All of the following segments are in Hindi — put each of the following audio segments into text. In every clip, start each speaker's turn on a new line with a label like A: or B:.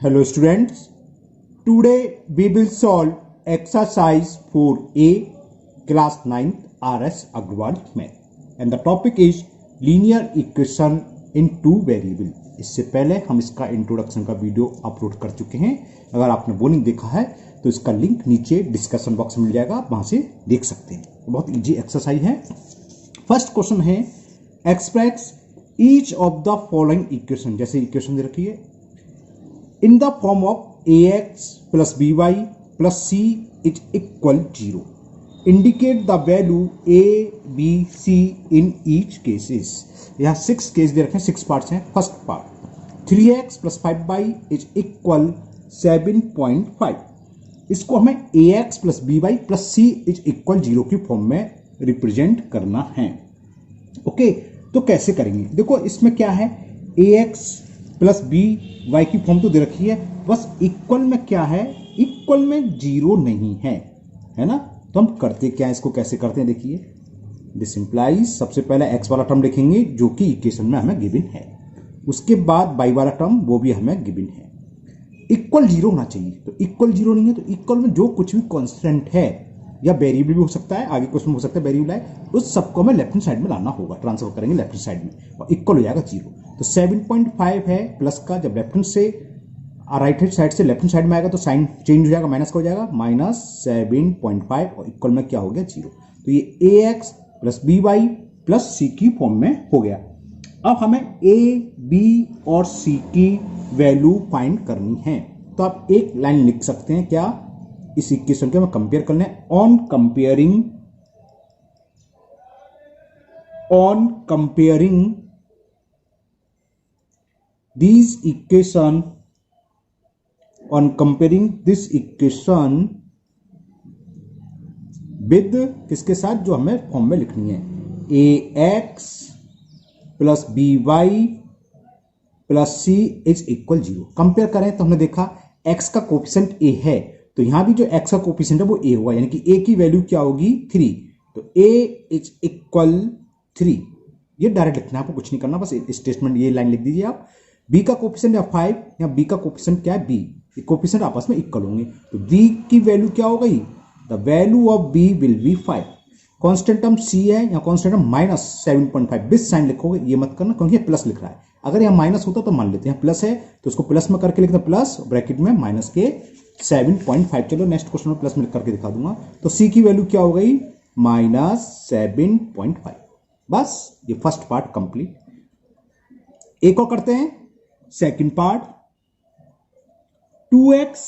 A: Hello students, today we will solve exercise 4A class 9th RS Agrawal math and the topic is linear equation in two variable। इससे पहले हम इसका इंट्रोडक्शन का वीडियो अपलोड कर चुके हैं। अगर आपने वो नहीं देखा है तो इसका लिंक नीचे डिस्कशन बॉक्स में मिल जाएगा, आप वहां से देख सकते हैं। बहुत इजी एक्सरसाइज है। फर्स्ट क्वेश्चन है express each of the following equation. जैसे इक्वेशन दे रखी है in the form of ax plus by plus c is equal 0. Indicate the value a, b, c in each cases. यहाँ 6 केस दे रखे हैं, 6 पार्ट्स हैं। First part 3x plus 5y is equal 7.5। इसको हमें ax plus by plus c is equal 0 की फॉर्म में रिप्रेजेंट करना है। ओके, तो कैसे करेंगे? देखो इसमें क्या है, ax प्लस बी वाई की फॉर्म तो दे रखी है, बस इक्वल में क्या है, इक्वल में जीरो नहीं है ना। तो हम करते क्या है, इसको कैसे करते हैं देखिए। दिस इंप्लाइज सबसे पहले एक्स वाला टर्म लिखेंगे जो कि इक्वेशन में हमें गिवन है, उसके बाद वाई वाला टर्म वो भी हमें गिवन है। इक्वल जीरो होना चाहिए, तो इक्वल जीरो नहीं है तो इक्वल में जो कुछ भी कांस्टेंट है या वेरिएबल भी हो सकता है, आगे क्वेश्चन हो सकता है वेरिएबल है, उस सबको हमें लेफ्ट हैंड साइड में लाना होगा, ट्रांसफर करेंगे लेफ्ट हैंड साइड में और इक्वल हो जाएगा जीरो। तो 7.5 है प्लस का, जब लेफ्ट हैंड से राइट हैंड साइड से लेफ्ट हैंड साइड में आएगा तो साइन चेंज हो जाएगा, माइनस का हो जाएगा, माइनस 7.5 और इक्वल में क्या हो गया, जीरो। तो ये ax plus B Y plus c की फॉर्म में हो गया। अब हमें a, b और c की वैल्यू फाइंड करनी है। तो आप एक लाइन लिख सकते हैं, क्या, इस इक्वेशन के हमें कंपेयर करना है। On comparing this equation, on comparing this equation with किसके साथ, जो हमें फॉर्म में लिखनी है, ax plus B Y plus C is equal 0। Compare करें तो हमने देखा x का कोफिशिएंट a है, तो यहां भी जो x का कोफिशिएंट है वो a हुआ, यानी कि a की वैल्यू क्या होगी, 3। तो a इज इक्वल 3। ये डायरेक्ट लिखना है, आपको कुछ नहीं करना, बस स्टेटमेंट ये लाइन लिख दीजिए आप। b का कोफिशिएंट या 5 या b का कोफिशिएंट क्या है, b। ये कोफिशिएंट आपस में इक्वल होंगे, तो b की वैल्यू क्या हो गई, the value of b will be 5। Constant term c है, या कांस्टेंट टर्म माइनस 7.5, बिस साइन लिखोगे, ये मत करना क्योंकि ये प्लस लिख रहा है। अगर यहाँ माइनस होता तो मान लेते हैं, प्लस है तो उसको प्लस में करके लिखते हैं, प्लस ब्रैकेट में माइनस के 7.5। चलो नेक्स्ट क्वेश्चन में प्लस में करके दिखा दूंगा। तो c की वैल्यू क्या हो गई, माइनस 7.5। बस ये फर्स्ट पार्ट कंप्लीट। एक और करते हैं, second part 2x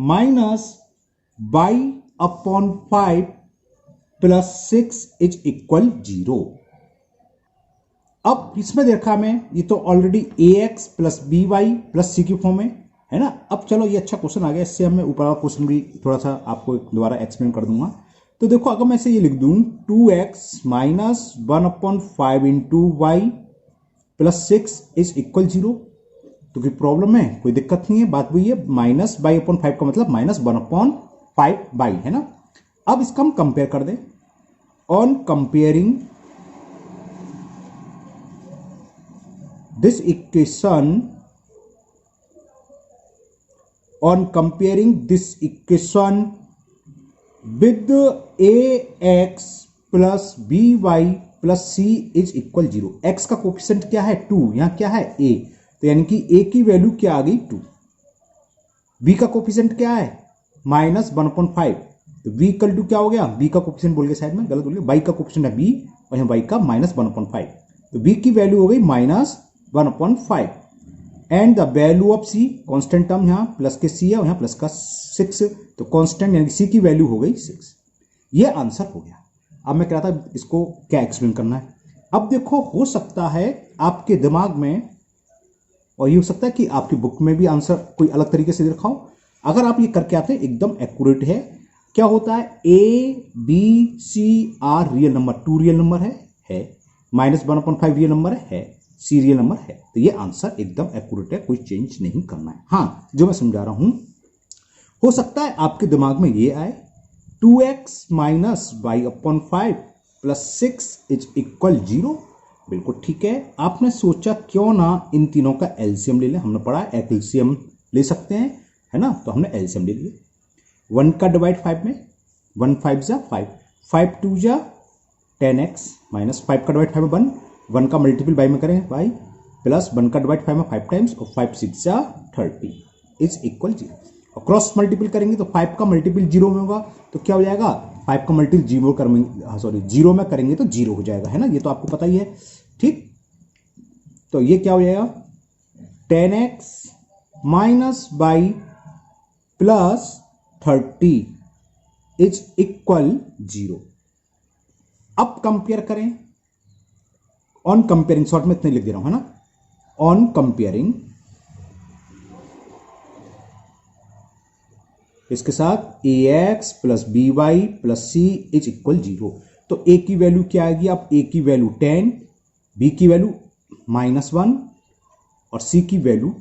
A: minus y upon 5 plus 6 is equal 0। अब इसमें देखा मैं, ये तो already ax plus B Y plus c की फॉर्म है ना। अब चलो ये अच्छा क्वेश्चन आ गया, इससे मैं ऊपर वाला क्वेश्चन भी थोड़ा सा आपको दोबारा एक्सप्लेन कर दूंगा। तो देखो अगर मैं इसे ये लिख दूं 2x minus 1 upon 5 into Y plus 6 is equal 0, तो कोई प्रॉब्लम है, कोई दिक्कत नहीं है। बात वही है, माइनस बाई अपॉन 5 का मतलब माइनस 1 अपॉन 5 बाई, है ना। अब इसका हम कंपेयर कर दें। On comparing this equation, on comparing this equation with ax plus B Y plus C is equal 0। X का कोफिशिएंट क्या है, 2, यहां क्या है, a, तो यानी कि a की वैल्यू क्या आ गई, 2। b का कोफिशिएंट क्या है, माइनस 1/5, तो b इक्वल टू क्या हो गया, b का कोफिशिएंट बोल गया साइड में, गलत बोल गया, y का कोफिशिएंट है b और यहाँ y का माइनस 1/5, तो b की वैल्यू हो गई minus 1/5। And the value of c, constant term यहाँ प्लस के c है और यहाँ प्लस का 6, तो कांस्टेंट यानी c की वैल्यू हो गई 6। ये आंसर हो गया। अब मैं कह रहा था इसको क्या एक्सप्लेन करना है। अब देखो, हो सकता है आपके दिमाग में, और ये हो सकता है कि आपकी बुक में भी आंसर कोई अलग तरीके से लिखा हो। अगर आप ये करके आते हैं एकदम एक्यूरेट है। क्या होता है, a b c are real number, 2 real number है, माइनस 1/5 रियल नंबर है, c रियल नंबर है, तो ये आंसर एकदम एक्यूरेट है, कोई चेंज नहीं करना है। हाँ, जो मैं समझा रहा हूं, हो सकता है आपके दिमाग में ये आए 2x minus Y upon 5 plus 6 is equal 0। बिल्कुल ठीक है। आपने सोचा क्यों ना इन तीनों का एलसीएम ले लें, हमने पढ़ा एलसीएम ले सकते हैं, है ना। तो हमने एलसीएम ले लिया। 1 का डिवाइड 5 में, 1 5 जा 5, 5 2 जा 10x माइनस 5 का डिवाइड 5 में 1 का मल्टीपल बाई में करें बाई, प्लस 1 का डिवाइड 5 में 5 टाइम्स और 5 6 जा 30 इज इक्वल 0। और क्रॉस मल्टीपल करेंगे तो 5 का मल्टीपल 0 में होगा तो क्या हो जाएगा, 5 का मल्टीपल 0 में करेंगे तो 0 हो जाएगा, है ना। ये तो आपको पता ही है, ठीक। तो ये क्या हो जाएगा 10x minus by plus 30 is equal 0। अब कंपेयर करें, ऑन कंपेयरिंग, शॉर्ट में इतने लिख दे रहा हूं, है ना। ऑन कंपेयरिंग इसके साथ ax plus B Y plus C is equal 0। तो a की वैल्यू क्या आएगी, अब a की वैल्यू 10, b की वैल्यू -1 और c की वैल्यू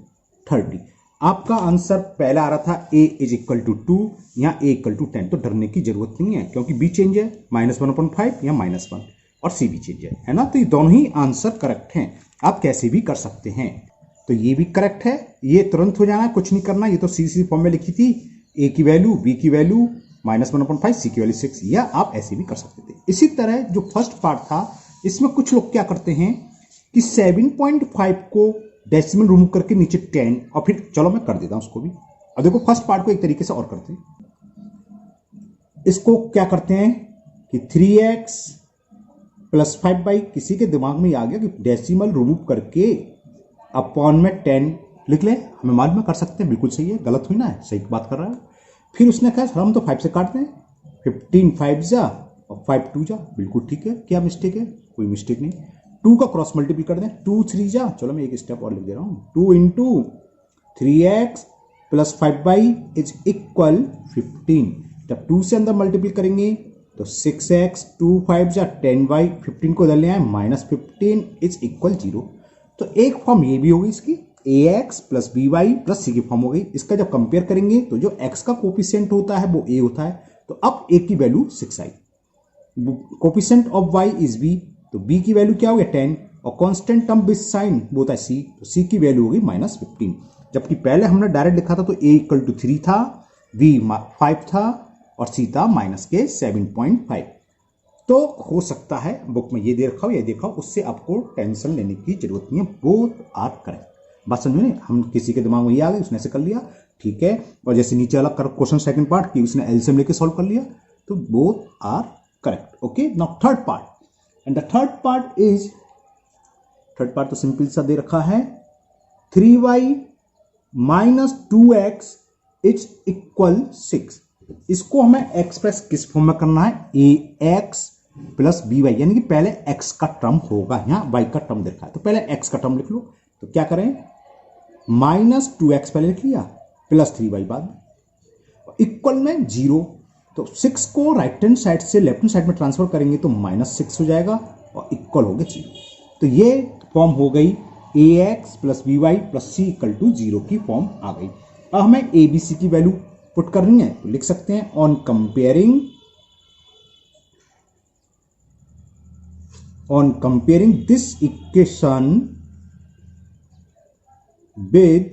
A: 30। आपका आंसर पहले आ रहा था a इज इक्वल टू 2, यहां a इक्वल टू 10। तो डरने की जरूरत नहीं है क्योंकि b चेंज है, -1/5 या -1, और c भी चेंज है ना। तो ये दोनों ही आंसर करेक्ट हैं, आप कैसे भी कर सकते हैं। तो ये भी करेक्ट है, ये तुरंत हो जाना, कुछ नहीं करना। ये तो सी फॉर्म में लिखी थी, a की वैल्यू, b की वैल्यू -1/5, c की वैल्यू 6, या आप ऐसे भी कर सकते थे। इसी तरह जो फर्स्ट पार्ट था, इसमें कुछ लोग क्या करते हैं कि 7.5 को डेसिमल रिमूव करके नीचे 10, और फिर चलो मैं कर देता हूं उसको भी। अब देखो फर्स्ट पार्ट को एक तरीके से और करते हैं। इसको क्या करते हैं कि 3x प्लस 5 किसी के दिमाग में आ गया कि डेसिमल रिमूव करके अपॉन में 10 लिख ले, हमें मालूम कर सकते हैं, बिल्कुल सही है, गलत हुई ना है, सही बात कर रहा है। फिर उसने कहा सर हम तो 5 से काटते हैं, 15 5 जा और 5 2 जा, बिल्कुल ठीक है। क्या मिस्टेक है, कोई मिस्टेक नहीं। 2 का क्रॉस मल्टीपल कर दें, 2 3 जा, चलो मैं एक स्टेप और लिख दे रहा हूं, 2 into 3x plus 5 is equal 15। जब 2 से अंदर मल्टीपल करेंगे तो 6x 2 5 जा 10y, 15 को डालने आए -15 इज इक्वल 0। तो एक फॉर्म ये भी होगी इसकी, ax plus B Y plus c की फॉर्म हो गई। इसका जब कंपेयर करेंगे तो जो x का कोफिशिएंट होता है वो a होता है, तो अब a की value 6 I, coefficient of y is b, तो b की वैल्यू क्या हो गया 10, और कांस्टेंट टर्म विद साइन वो होता है c, तो c की वैल्यू होगी -15। जबकि पहले हमने डायरेक्ट लिखा था तो a इक्वल टू 3 था, b 5 था और c था -7.5। तो हो सकता है बुक में ये दे रखा हो या देखा हो, उससे आपको टेंशन लेने की जरूरत नहीं है, बोथ आर करेक्ट। बात समझ में, हम किसी के दिमाग में ये आ गई उसने ऐसे कर लिया, ठीक है। और जैसे नीचे वाला क्वेश्चन सेकंड पार्ट की उसने एलसीएम लेके सॉल्व कर लिया, तो both are correct. Okay, now third part, and the third part तो सिंपल सा दे रखा है, 3y minus 2x is equal 6। इसको हमें एक्सप्रेस किस फॉर्म में करना है, ax प्लस बी वाई, यानी कि पहले x का टर्म होगा, यहां y का टर्म देखा है तो पहले x का टर्म लिख लो। तो क्या करें, -2x पहले लिख लिया प्लस 3y बाद में, इक्वल में 0। तो 6 को राइट हैंड साइड से लेफ्ट हैंड साइड में ट्रांसफर करेंगे तो -6 हो जाएगा और इक्वल हो गया 0। तो ये फॉर्म हो गई ax plus B Y plus C equal to 0 की फॉर्म आ गई। अब हमें a b c की वैल्यू पुट करनी है, तो लिख सकते हैं on comparing this equation with,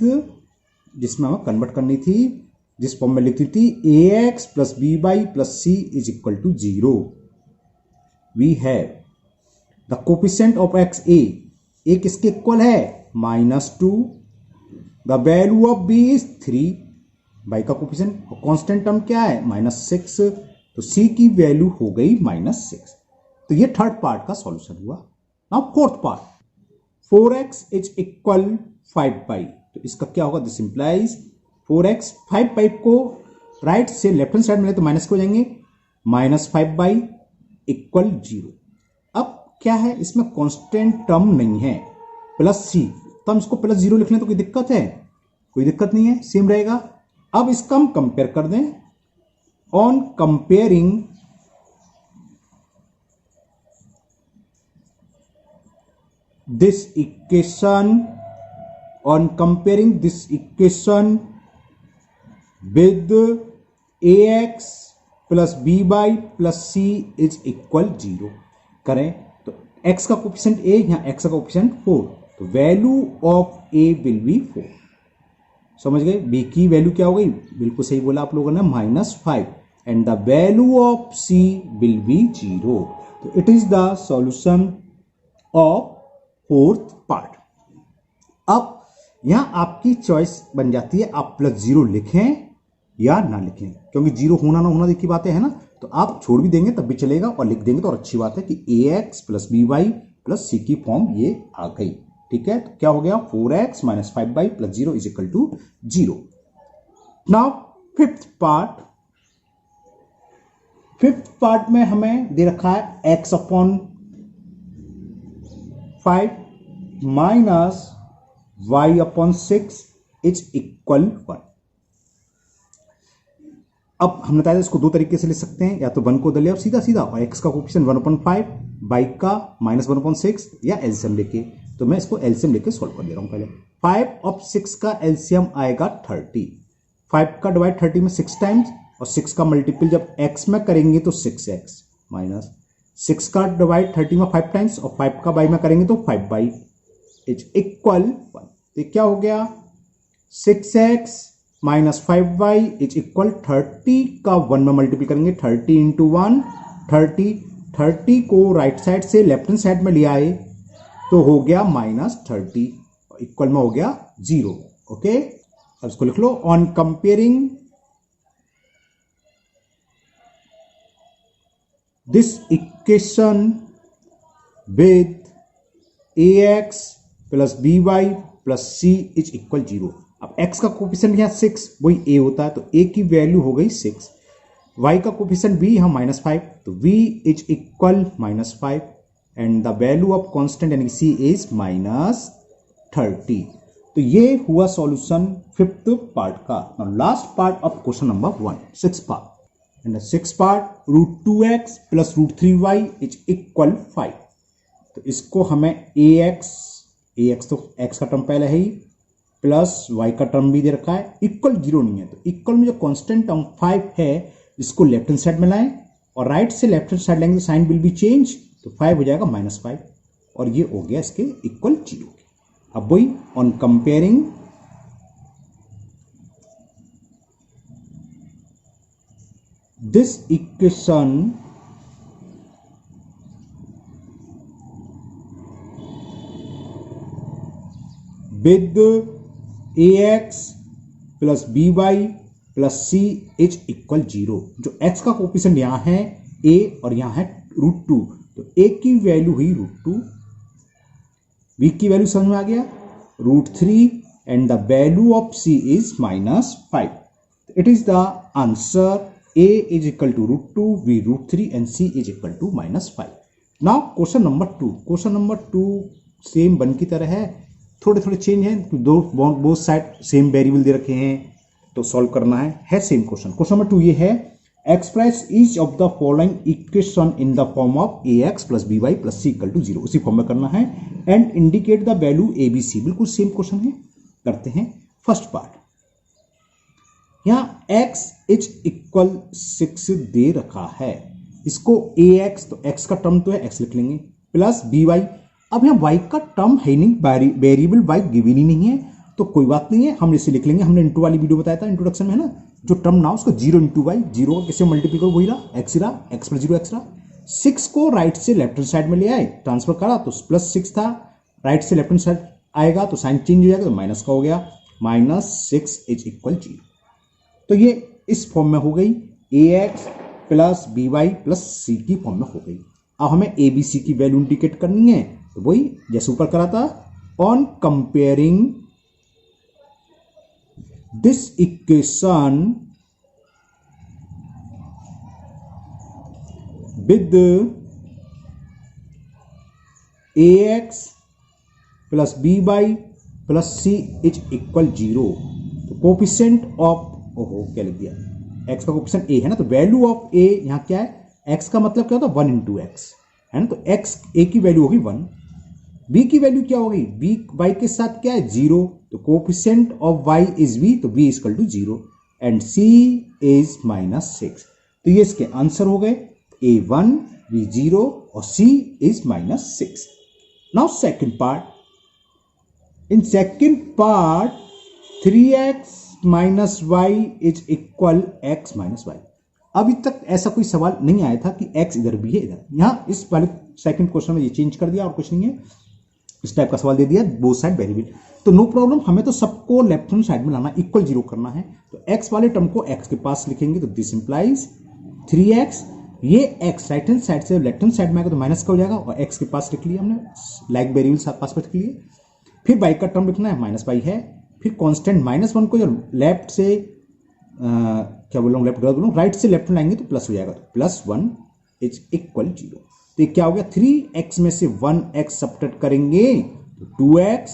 A: जिसमें हमें कन्वर्ट करनी थी, जिस फॉर्म में लिखती थी ax plus B Y plus C is equal to 0, we have the coefficient of x a किसके इक्वल है -2, the value of b is 3, y का कोफिशिएंट, और कांस्टेंट टर्म क्या है -6, तो c की वैल्यू हो गई -6। तो ये थर्ड पार्ट का सॉल्यूशन हुआ। Now fourth part, 4x is equal 5y, तो इसका क्या होगा, दिस इंप्लाइज 4x 5y को राइट से लेफ्ट हैंड साइड में ले तो माइनस को जाएंगे, -5y इक्वल 0। अब क्या है, इसमें कांस्टेंट टर्म नहीं है, प्लस c, तो हम इसको +0 लिख लें तो कोई दिक्कत है, कोई दिक्कत नहीं है, सेम रहेगा। अब इसका हम कंपेयर कर दें, on comparing this equation with ax plus B Y plus C is equal 0 करें तो x का कोफिशिएंट a, यहां x का कोफिशिएंट 4, तो value of a will be 4। समझ गए। बी की वैल्यू क्या हो गई, बिल्कुल सही बोला आप लोगों ने, -5 and the value of C will be 0। तो it is the solution of fourth part. अब यहां आपकी चॉइस बन जाती है, आप +0 लिखें या ना लिखें, क्योंकि 0 होना ना होना देखी बातें है ना। तो आप छोड़ भी देंगे तब भी चलेगा और लिख देंगे तो और अच्छी बात है कि ax + by + c की फॉर्म ये आ गई। ठीक है, तो क्या हो गया, 4x - 5y + 0 = 0। Now fifth part में हमें दे रखा है x/5 - y/6 = 1। अब हमने बताया इसको दो तरीके से लिख सकते हैं, या तो 1 को दले और सीधा सीधा, और x का कोएफिशिएंट 1/5, y का -1/6 या एलसीएम लेके। तो मैं इसको एलसीएम लेके सॉल्व कर दे रहा हूं। पहले 5 और 6 का एलसीएम आएगा 30। 5 का डिवाइड 30 में 6 टाइम्स, और 6 का मल्टीपल जब x में करेंगे तो 6x माइनस 6 का डिवाइड 30 में 5 टाइम्स, और 5 का y में करेंगे तो 5y = 1। तो क्या हो गया, 6x - 5y = 30 का 1 में मल्टीपल करेंगे, 30 × 1 30 को राइट साइड से लेफ्ट हैंड साइड में ले आए तो हो गया -30, इक्वल में हो गया 0। ओके, अब इसको लिख लो, on comparing this equation with ax + by + c = 0। अब x का कोफिशिएंट यहाँ 6, वही a होता है, तो a की वैल्यू हो गई 6। y का कोफिशिएंट b यहाँ -5, तो v = -5 and the value of constant यानी c इज -30। तो ये हुआ सॉल्यूशन फिफ्थ पार्ट का। Now last part of question number 1, six part. And the six part √2x + √3y = 5। तो इसको हमें ax तो x का टर्म पहले है ही, प्लस y का टर्म भी दे रखा है, इक्वल 0 नहीं है, तो इक्वल में जो कांस्टेंट टर्म 5 है इसको लेफ्ट हैंड साइड में लाएं, और राइट से लेफ्ट हैंड साइड लेंगे तो साइन विल बी चेंज, तो 5 हो जाएगा -5, और ये हो गया इसके इक्वल 0। अब वही on comparing this equation with ax + by + c = 0। जो x का कोफिशिएंट यहां है a और यहां है √2, तो a की वैल्यू हुई √2, b की वैल्यू समझ में आ गया √3 and the value of c is -5। It is the answer, a = √2, b √3 and c = -5। Now question number 2 same 1 की तरह है, थोड़े थोड़े चेंज हैं, बोथ साइड सेम वेरिएबल दे रखे हैं, तो सॉल्व करना है सेम क्वेश्चन। क्वेश्चन नंबर 2 ये है, express each of the following equation in the form of ax + by + c = 0। उसी फॉर्म में करना है, and indicate the value abc। बिल्कुल सेम क्वेश्चन है, करते हैं। फर्स्ट पार्ट, यहां x = 6 दे रखा है, इसको ax, तो x का टर्म तो है x लिख लेंगे, प्लस by। अब यहाँ y का टर्म है नहीं, वेरिएबल y गिवन ही नहीं है, तो कोई बात नहीं है, हम इसे लिख लेंगे। हमने इंटू वाली वीडियो बताया था इंट्रोडक्शन में, है ना, जो टर्म ना उसको 0 × y, 0 को किससे मल्टीप्लाई करो, वही रहा x रहा, x + 0 x रहा। 6 को राइट से लेफ्ट हैंड साइड में ले आए, ट्रांसफर करा तो +6 था, राइट से लेफ्ट हैंड साइड आएगा तो साइन चेंज हो जाएगा, तो माइनस का हो गया, -6 = 0। तो ये इस फॉर्म में हो गई, ax + by + c की फॉर्म में हो गई। अब हमें abc की वैल्यू इंडिकेट करनी है, तो वही जैसे ऊपर करा था, on comparing this equation with ax + by + c = 0। तो कोफिशिएंट ऑफ, ओहो क्या लिख दिया, x का कोफिशिएंट a है ना, तो वैल्यू ऑफ a यहां क्या है, x का मतलब क्या होता है 1 × x, है ना, तो x a की वैल्यू होगी 1, b की वैल्यू क्या होगी, b y के साथ क्या है 0, तो coefficient of y is b, तो b = 0 एंड c इज -6। तो ये इसके आंसर हो गए, a1, b 0 और c is -6। Now second part, in second part 3x minus Y is equal x minus Y. अभी तक ऐसा कोई सवाल नहीं आया था कि x इधर भी है, इधर। यहां इस वाले सेकंड क्वेश्चन में ये चेंज कर दिया और कुछ नहीं है, इस टाइप का सवाल दे दिया, बोथ साइड वेरिएबल। तो नो प्रॉब्लम, हमें तो सबको लेफ्ट हैंड साइड में लाना, इक्वल जीरो करना है। तो x वाले टर्म को x के पास लिखेंगे, तो दिस इंप्लाइज 3x, ये x राइट हैंड साइड से लेफ्ट हैंड साइड में आएगा तो माइनस का हो जाएगा, और x के पास लिख लिया हमने, लाइक वेरिएबल पास में लिख लिए। फिर y का टर्म लिखना है, माइनस वाई है, फिर कांस्टेंट -1 को जो लेफ्ट से क्या बोल रहा हूँ, लेफ्ट गलत बोल रहा हूँ, राइट से लेफ्ट में लाएंगे तो प्लस हो जाएगा, तो +1 इज इक्वल 0। तो ये क्या हो गया, 3x में से 1x सब्ट्रैक्ट करेंगे तो 2x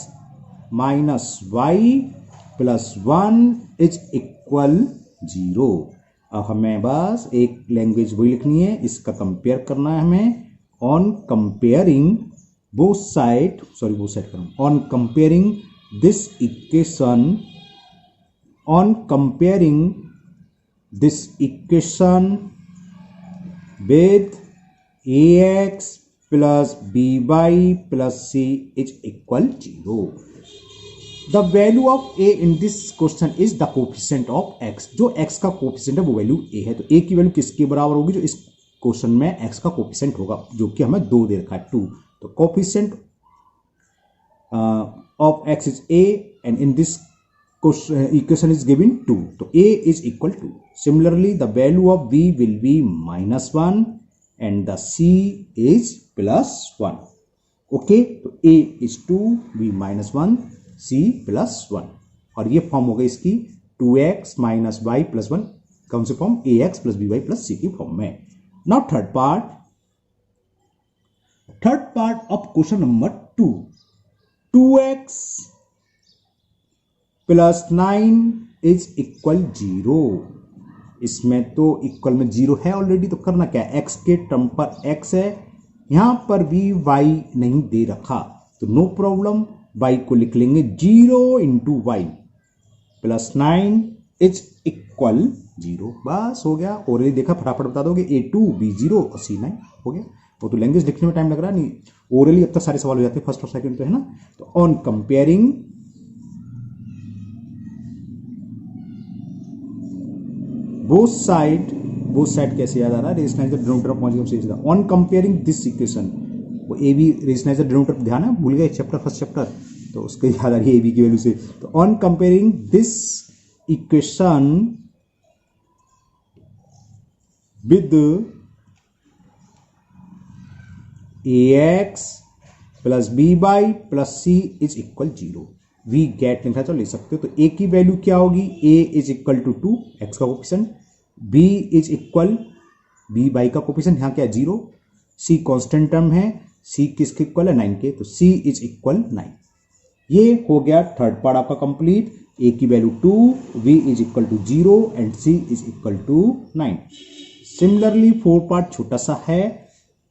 A: minus Y plus 1 is equal 0। अब हमें बस एक लैंग्वेज वही लिखनी है, इसका कंपेयर करना है हमें। On comparing both side, on comparing this equation, on comparing this equation with ax plus by plus c is equal 0. The value of a in this question is the coefficient of x. जो x का कोफिशिएंट है वो वैल्यू a है, तो a की वैल्यू किसके बराबर होगी, जो इस क्वेश्चन में x का कोफिशिएंट होगा, जो कि हमें 2 दे रखा है, 2। तो coefficient of x is a and in this equation is given 2, तो a is equal to, similarly the value of b will be -1 and the c is +1. okay, तो a is 2, b -1, c +1, और ये फॉर्म हो गई इसकी 2x माइनस वाई प्लस 1, कौन से form, ax plus by plus c की फॉर्म में। Now third part of question number 2, 2x plus 9 is equal 0। इसमें तो इक्वल में 0 है ऑलरेडी, तो करना क्या है, x के टर्म पर x है, यहां पर भी y नहीं दे रखा, तो नो प्रॉब्लम, y को लिख लेंगे 0 into Y plus 9 is equal 0। बस हो गया, ऑलरेडी देखा, फटाफट बता दोगे, a2 b0 और c9 हो गया। वो तो लैंग्वेज लिखने में टाइम लग रहा है, नहीं ओरली अब तक सारे सवाल हो जाते हैं फर्स्ट और सेकंड पे, है ना। तो ऑन कंपेयरिंग बोथ साइड कैसे याद आ रहा है, रेशनलाइजर डिनोमिनेटर पहुंच गया, ऑन कंपेयरिंग दिस इक्वेशन, वो ए बी रेशनलाइजर डिनोमिनेटर ध्यान है, भूल गए चैप्टर, फर्स्ट चैप्टर, तो उसके याद आ रही है ए बी की वैल्यू से। तो on comparing this equation with ax plus by plus c is equal 0, we get लिखा तो ले सकते हो। तो a की वैल्यू क्या होगी, a is equal to 2, x का coefficient, b is equal by का कोफिशिएंट, यहाँ क्या है 0, c कांस्टेंट टर्म है, c किसके इक्वल है 9 के, तो c इज इक्वल 9। ये हो गया थर्ड पार्ट आपका कंप्लीट, a की value 2, v is equal to 0 and c is equal to 9। Similarly fourth part छोटा सा है,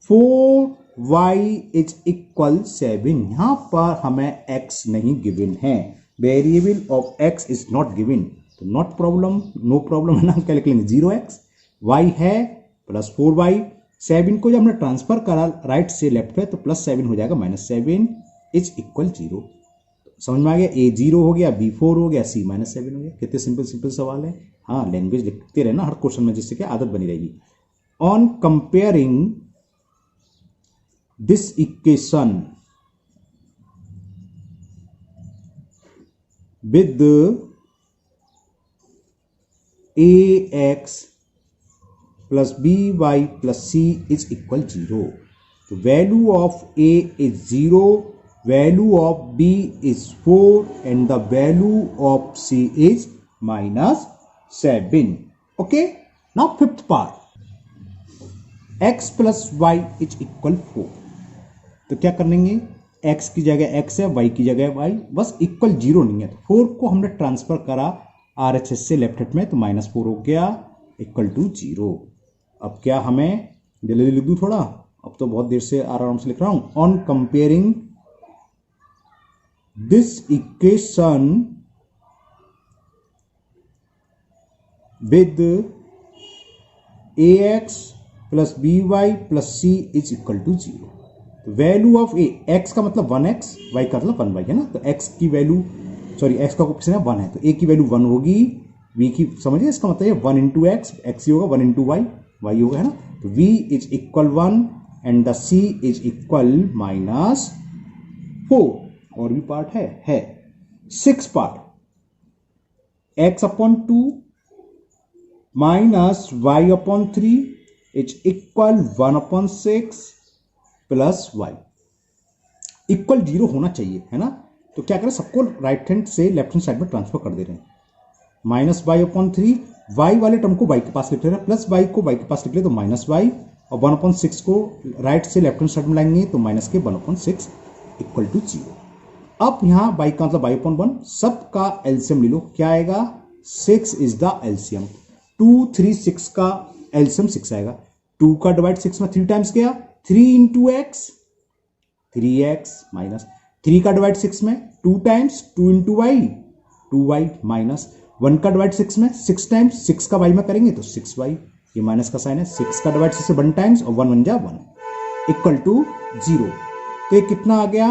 A: 4y इज इक्वल 7, यहां पर हमें x नहीं गिवन है, variable of x is not given, तो नॉट प्रॉब्लम, नो प्रॉब्लम है ना, क्या लिख लेंगे 0x, y है प्लस 4y, 7 को जब हमने ट्रांसफर करा राइट से लेफ्ट पे तो +7 हो जाएगा, -7 इज इक्वल 0। समझ में आ गया, a 0 हो गया, b 4 हो गया, c -7 हो गया। कितने सिंपल सवाल है। हाँ, लैंग्वेज लिखते रहना हर क्वेश्चन में, जिससे कि आदत बनी रहेगी। On comparing this equation with ax plus by plus c is equal 0, तो value of a is 0, value of b is 4 and the value of c is -7। Okay, now fifth part, x plus Y is equal 4, तो क्या करेंगे, x की जगह x है, y की जगह y, बस इक्वल 0 नहीं है, तो 4 को हमने ट्रांसफर करा RHS से लेफ्ट हैंड में, तो -4 हो गया इक्वल टू 0। अब क्या हमें जल्दी लिख दूं थोड़ा, अब तो बहुत देर से आराम से लिख रहा हूं। On comparing this equation with ax plus by plus c is equal to 0, value of a, x का मतलब 1x, y का मतलब 1y है ना, तो x की वैल्यू सॉरी एक्स का कोफिशिएंट 1 है, तो ए की वैल्यू 1 होगी, वी की समझिए इसका मतलब है 1 इंटू एक्स, एक्स ही होगा, 1 इंटू वाई, वाई होगा, है ना। तो v is equal 1 and the c is equal -4। और भी पार्ट है 6 part, x upon 2 minus Y upon 3 is equal 1 upon 6 plus Y, equal 0 होना चाहिए, है ना। तो क्या करें, सबको राइट हैंड से लेफ्ट हैंड साइड में ट्रांसफर कर दे रहे हैं। माइनस वाई अपॉन 3, वाई वाले टर्म को वाई के पास लिख ले रहे हैं, प्लस वाई को वाई के पास लिख ले तो माइनस वाई, और 1 अपॉन 6 को राइट से लेफ्ट हैंड साइड में लाएंगे तो माइनस के 1 अपॉन 6 इक्वल टू 0। अब यहां वाई का मतलब वाई अपॉन 1, सबका एलसीएम ले लो, क्या आएगा 6 इज द एलसीएम। 2 3 6 का एलसीएम 6 आएगा, 2 का डिवाइड 6 में 3 टाइम्स गया, 3 इंटू एक्स 3x माइनस 3 का डिवाइड 6 में 2 times, 2 into Y 2y minus 1 का डिवाइड 6 में 6 टाइम्स, 6 का y में करेंगे तो 6y, ये माइनस का साइन है, 6 का डिवाइड 6 से 1 टाइम्स और 1 बन जा 1 इक्वल टू 0। तो ये कितना आ गया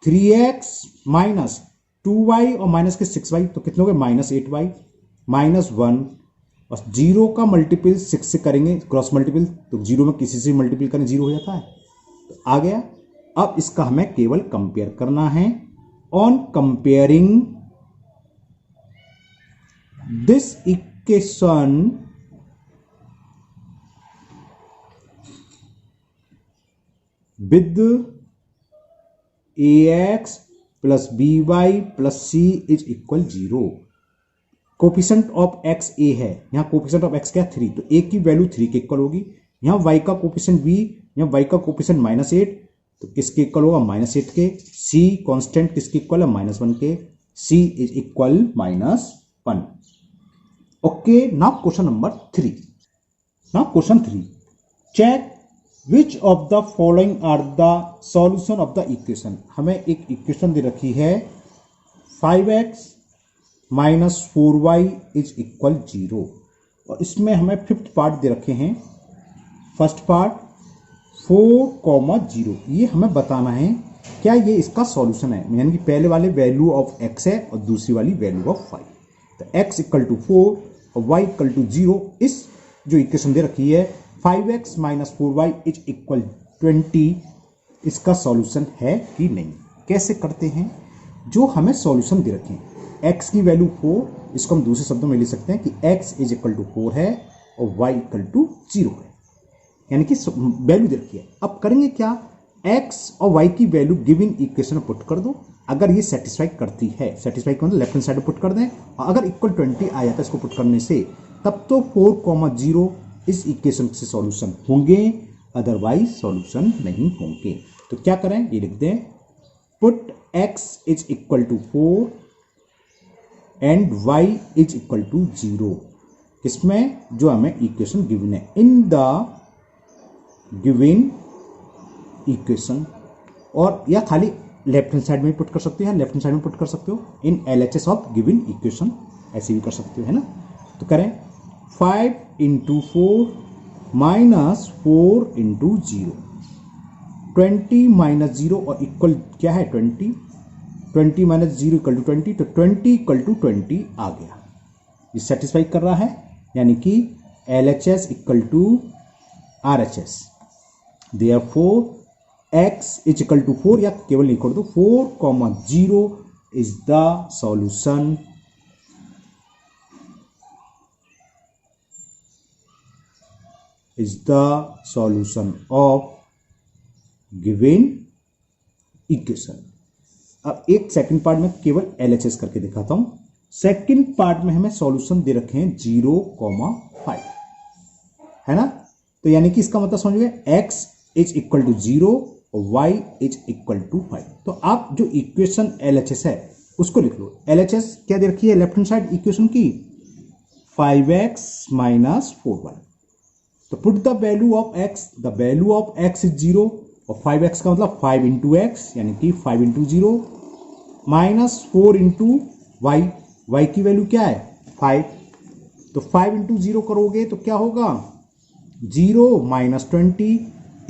A: 3x माइनस 2y और माइनस के 6y, तो कितने हो गए -8y माइनस 1, और 0 का मल्टीपल 6 से करेंगे क्रॉस मल्टीपल, तो 0 में किसी से मल्टीपल करें 0 हो जाता है, तो आ गया। अब इसका हमें केवल कंपेयर करना है। On comparing this equation with ax plus by plus c is equal 0। Coefficient of x a है, यहां कोफिशिएंट ऑफ x क्या 3, तो a की वैल्यू 3 के इक्वल होगी। यहां y का कोफिशिएंट b, यहां y का कोफिशिएंट -8, तो किसके इक्वल होगा -8 के। c कांस्टेंट किसके इक्वल है -1 के, c is equal -1। Okay, now question number 3। Now question 3, check which of the following are the solution of the equation. हमें एक इक्वेशन दे रखी है 5x minus 4y is equal 0, और इसमें हमें फिफ्थ पार्ट दे रखे हैं। फर्स्ट पार्ट 4,0, ये हमें बताना है क्या ये इसका सॉल्यूशन है, यानी कि पहले वाले वैल्यू ऑफ x है और दूसरी वाली वैल्यू ऑफ y। तो x इक्वल टू 4 और y इक्वल टू 0, इस जो इक्वेशन दे रखी है 5x minus 4y is equal 20, इसका सॉल्यूशन है कि नहीं। कैसे करते हैं, जो हमें सॉल्यूशन दे रखे हैं x की वैल्यू 4, इसको हम दूसरे शब्दों में लिख सकते हैं कि x इज इक्वल टू 4 है और y इक्वल टू 0 है, यानी कि वैल्यू दे रखी है। अब करेंगे क्या, x और y की वैल्यू गिवन इक्वेशन में पुट कर दो। अगर ये सेटिस्फाई करती है, सेटिस्फाई मतलब लेफ्ट हैंड साइड में पुट कर दें, और अगर इक्वल 20 आ जाता है इसको पुट करने से, तब तो 4,0 इस इक्वेशन से सॉल्यूशन होंगे, अदरवाइज सॉल्यूशन नहीं होंगे। तो क्या करें, ये लिख दें put x is equal to 4 and y is equal to 0, इसमें जो हमें इक्वेशन गिवन है इन द गिवन इक्वेशन, और या खाली लेफ्ट हैंड साइड में पुट कर सकते हो या लेफ्ट हैंड साइड में पुट कर सकते हो इन LHS ऑफ गिवन इक्वेशन, ऐसे भी कर सकते हो, है ना। तो करें 5 इंटू 4 माइनस 4 इंटू 0, 20 माइनस 0 और इक्वल क्या है 20, 20 माइनस 0 इक्वल टू 20, तो 20 इक्वल टू 20 आ गया। ये सेटिस्फाई कर रहा है, यानी कि LHS equal to RHS। Therefore x is equal to 4, या केवल लिख दो 4,0 is the solution, is the solution of given equation. अब एक सेकंड पार्ट में केवल LHS करके दिखाता हूं। सेकंड पार्ट में हमें सॉल्यूशन दे रखे हैं 0,5, है ना। तो यानी कि इसका मतलब समझ गए x इज इक्वल टू 0 और y इज इक्वल टू 5। तो आप जो इक्वेशन LHS है उसको लिख लो। LHS क्या दे रखी है लेफ्ट हैंड साइड इक्वेशन की, 5x माइनस 4y। तो put the value of x, the value of x is 0 और 5x का मतलब 5 इंटू एक्स, यानी कि 5 into 0 minus 4 into Y, Y की वैल्यू क्या है 5, तो 5 इंटू 0 करोगे तो क्या होगा 0 माइनस 20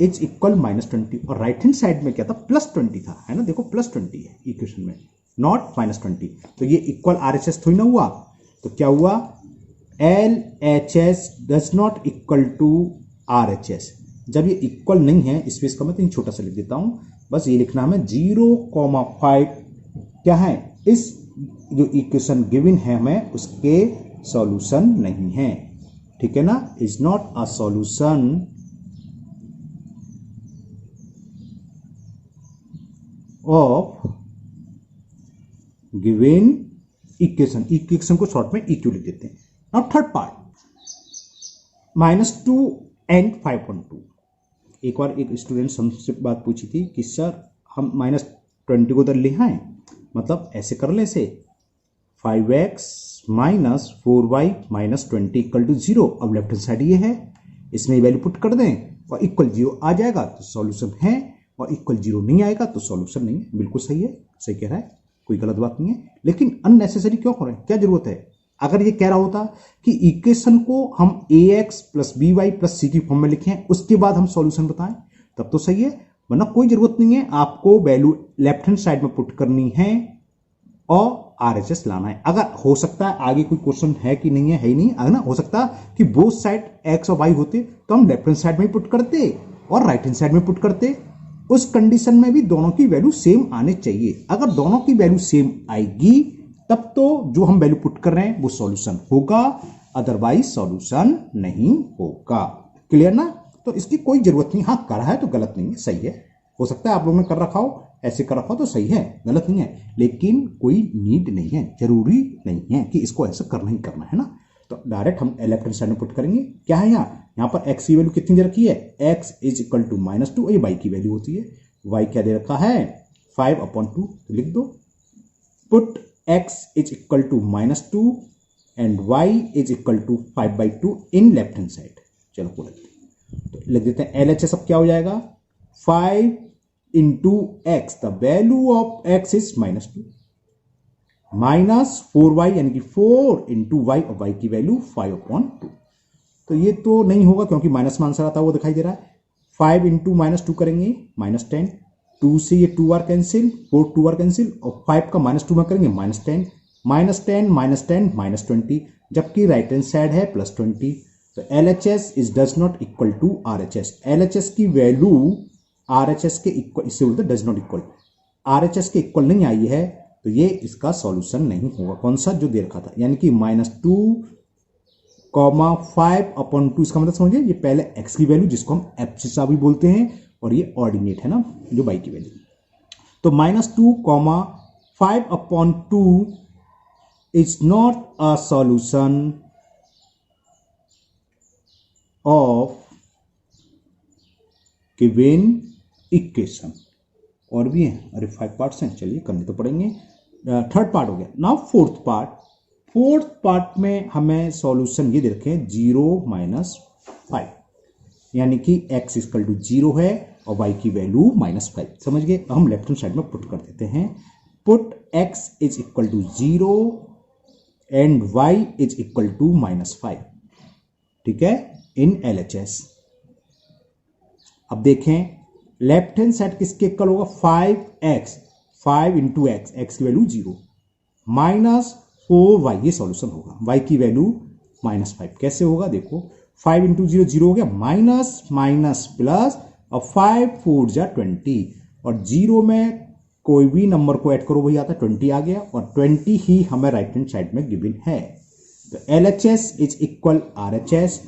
A: इज इक्वल -20, और राइट हैंड साइड में क्या था +20 था, है ना। देखो +20 है इक्वेशन में, नॉट -20। तो ये इक्वल RHS थोड़ी ना हुआ, तो क्या हुआ, LHS does not equal to RHS। जब ये इक्वल नहीं है, स्पेस का मैं छोटा सा लिख देता हूं, बस ये लिखना हमें 0,5 क्या है, इस जो इक्वेशन गिवन है हमें उसके सॉल्यूशन नहीं है, ठीक है ना, is not a solution of given equation. Equation को शॉर्ट में इक्यू लिख देते हैं। Now third part, -2 and 5.2। एक बार एक स्टूडेंट हमसे बात पूछी थी कि सर हम -20 को उधर ले आए, मतलब ऐसे कर ले, से 5x - 4y - 20 = 0। अब लेफ्ट हैंड साइड ये है, इसमें वैल्यू पुट कर दें और इक्वल 0 आ जाएगा तो सॉल्यूशन है, और इक्वल 0 नहीं आएगा तो सॉल्यूशन नहीं है। बिल्कुल सही है, सही कह रहा है, कोई गलत बात नहीं है। लेकिन अननेसेसरी क्यों कर रहे हैं, क्या जरूरत है? अगर ये कह रहा होता कि इक्वेशन को हम ax + by + c की फॉर्म में लिखें, उसके बाद हम सॉल्यूशन बताएं, तब तो सही है, वरना कोई जरूरत नहीं है। आपको वैल्यू लेफ्ट हैंड साइड में पुट करनी है और RHS लाना है। अगर हो सकता है आगे कोई क्वेश्चन है कि नहीं है ही नहीं, अगर ना हो सकता कि बोथ साइड x और y होते तो हम लेफ्ट हैंड साइड में पुट करते और राइट हैंड साइड में पुट करते। उस कंडीशन में भी दोनों की वैल्यू सेम आने चाहिए। अगर दोनों की वैल्यू सेम आएगी तब तो जो हम वैल्यू पुट कर रहे हैं वो सॉल्यूशन होगा, अदरवाइज सॉल्यूशन नहीं होगा। क्लियर ना? तो इसकी कोई जरूरत नहीं। हाँ, कर रहा है तो गलत नहीं है, सही है। हो सकता है आप लोगों ने कर रखा हो, ऐसे कर रखा हो तो सही है, गलत नहीं है, लेकिन कोई नीड नहीं है, जरूरी नहीं है कि इसको ऐसे करना ही करना है ना। तो डायरेक्ट हम लेफ्ट हैंड साइड में पुट करेंगे। क्या है यहाँ पर x की वैल्यू कितनी दे रखी है, x = -2, ये y की वैल्यू होती है। y क्या दे रखा है, 5/2, तो लिख दो, put x = -2 and y = 5/2 in left hand side. चलो को लिख देते हैं। LHS अब क्या हो जाएगा, 5 × x, the value of x is -2 -4y, यानी कि 4 × y, और y की वैल्यू 5/2। तो ये तो नहीं होगा क्योंकि माइनस में आंसर आता है, वो दिखाई दे रहा है। 5 × -2 करेंगे -10, 2 से ये 2 बार कैंसिल, 4 2 बार कैंसिल, और 5 का -2 में करेंगे -10, -10 -20, जबकि राइट हैंड साइड है +20। तो LHS is does not equal to RHS। LHS की वैल्यू RHS के इक्वल, इससे बोलते डज नॉट इक्वल, RHS के इक्वल नहीं आई है, तो ये इसका सॉल्यूशन नहीं होगा। कौन सा, जो दे रखा था, यानी कि -2, 5/2। इसका मतलब समझिए, ये पहले x की वैल्यू जिसको हम एब्सिसा भी बोलते हैं, और ये ऑर्डिनेट है ना, जो y की वैल्यू। तो -2, 5/2 is not a solution of given equation. और भी हैं, अरे 5 पार्ट्स हैं, चलिए करने तो पड़ेंगे। थर्ड पार्ट हो गया। Now fourth part. Fourth part में हमें सॉल्यूशन ये दे रखे हैं 0 - 5, यानी कि x = 0 है और y की वैल्यू -5। समझ गए? हम लेफ्ट हैंड साइड में पुट कर देते हैं, पुट x = 0 एंड y = -5, ठीक है, इन LHS। अब देखें लेफ्ट हैंड साइड किसके इक्वल होगा, 5x, 5 × x, x की वैल्यू 0 -4y, ये सॉल्यूशन होगा। y की वैल्यू -5 कैसे होगा, देखो 5 × 0 0 हो गया, माइनस माइनस प्लस, और 5 4 = 20, और 0 में कोई भी नंबर को ऐड करो वही आता है, 20 आ गया, और 20 ही हमें राइट हैंड साइड में गिवन है। तो LHS इज इक्वल RHS,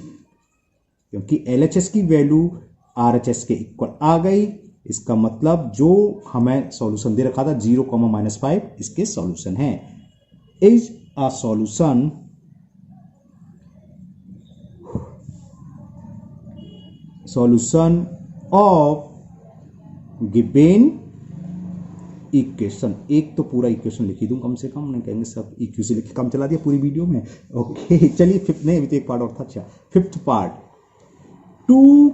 A: क्योंकि LHS की वैल्यू RHS के इक्वल आ गई। इसका मतलब जो हमें सॉल्यूशन दे रखा था 0, -5, इसके सॉल्यूशन है। Is a solution of given equation. एक तो पूरा इक्वेशन लिखी दूं कम से कम, नहीं कहेंगे सब इक्यू से लिख के काम चला दिया पूरी वीडियो में। ओके चलिए, फिफ्थ नहीं, अभी तो एक पार्ट और था। अच्छा, फिफ्थ पार्ट, 2,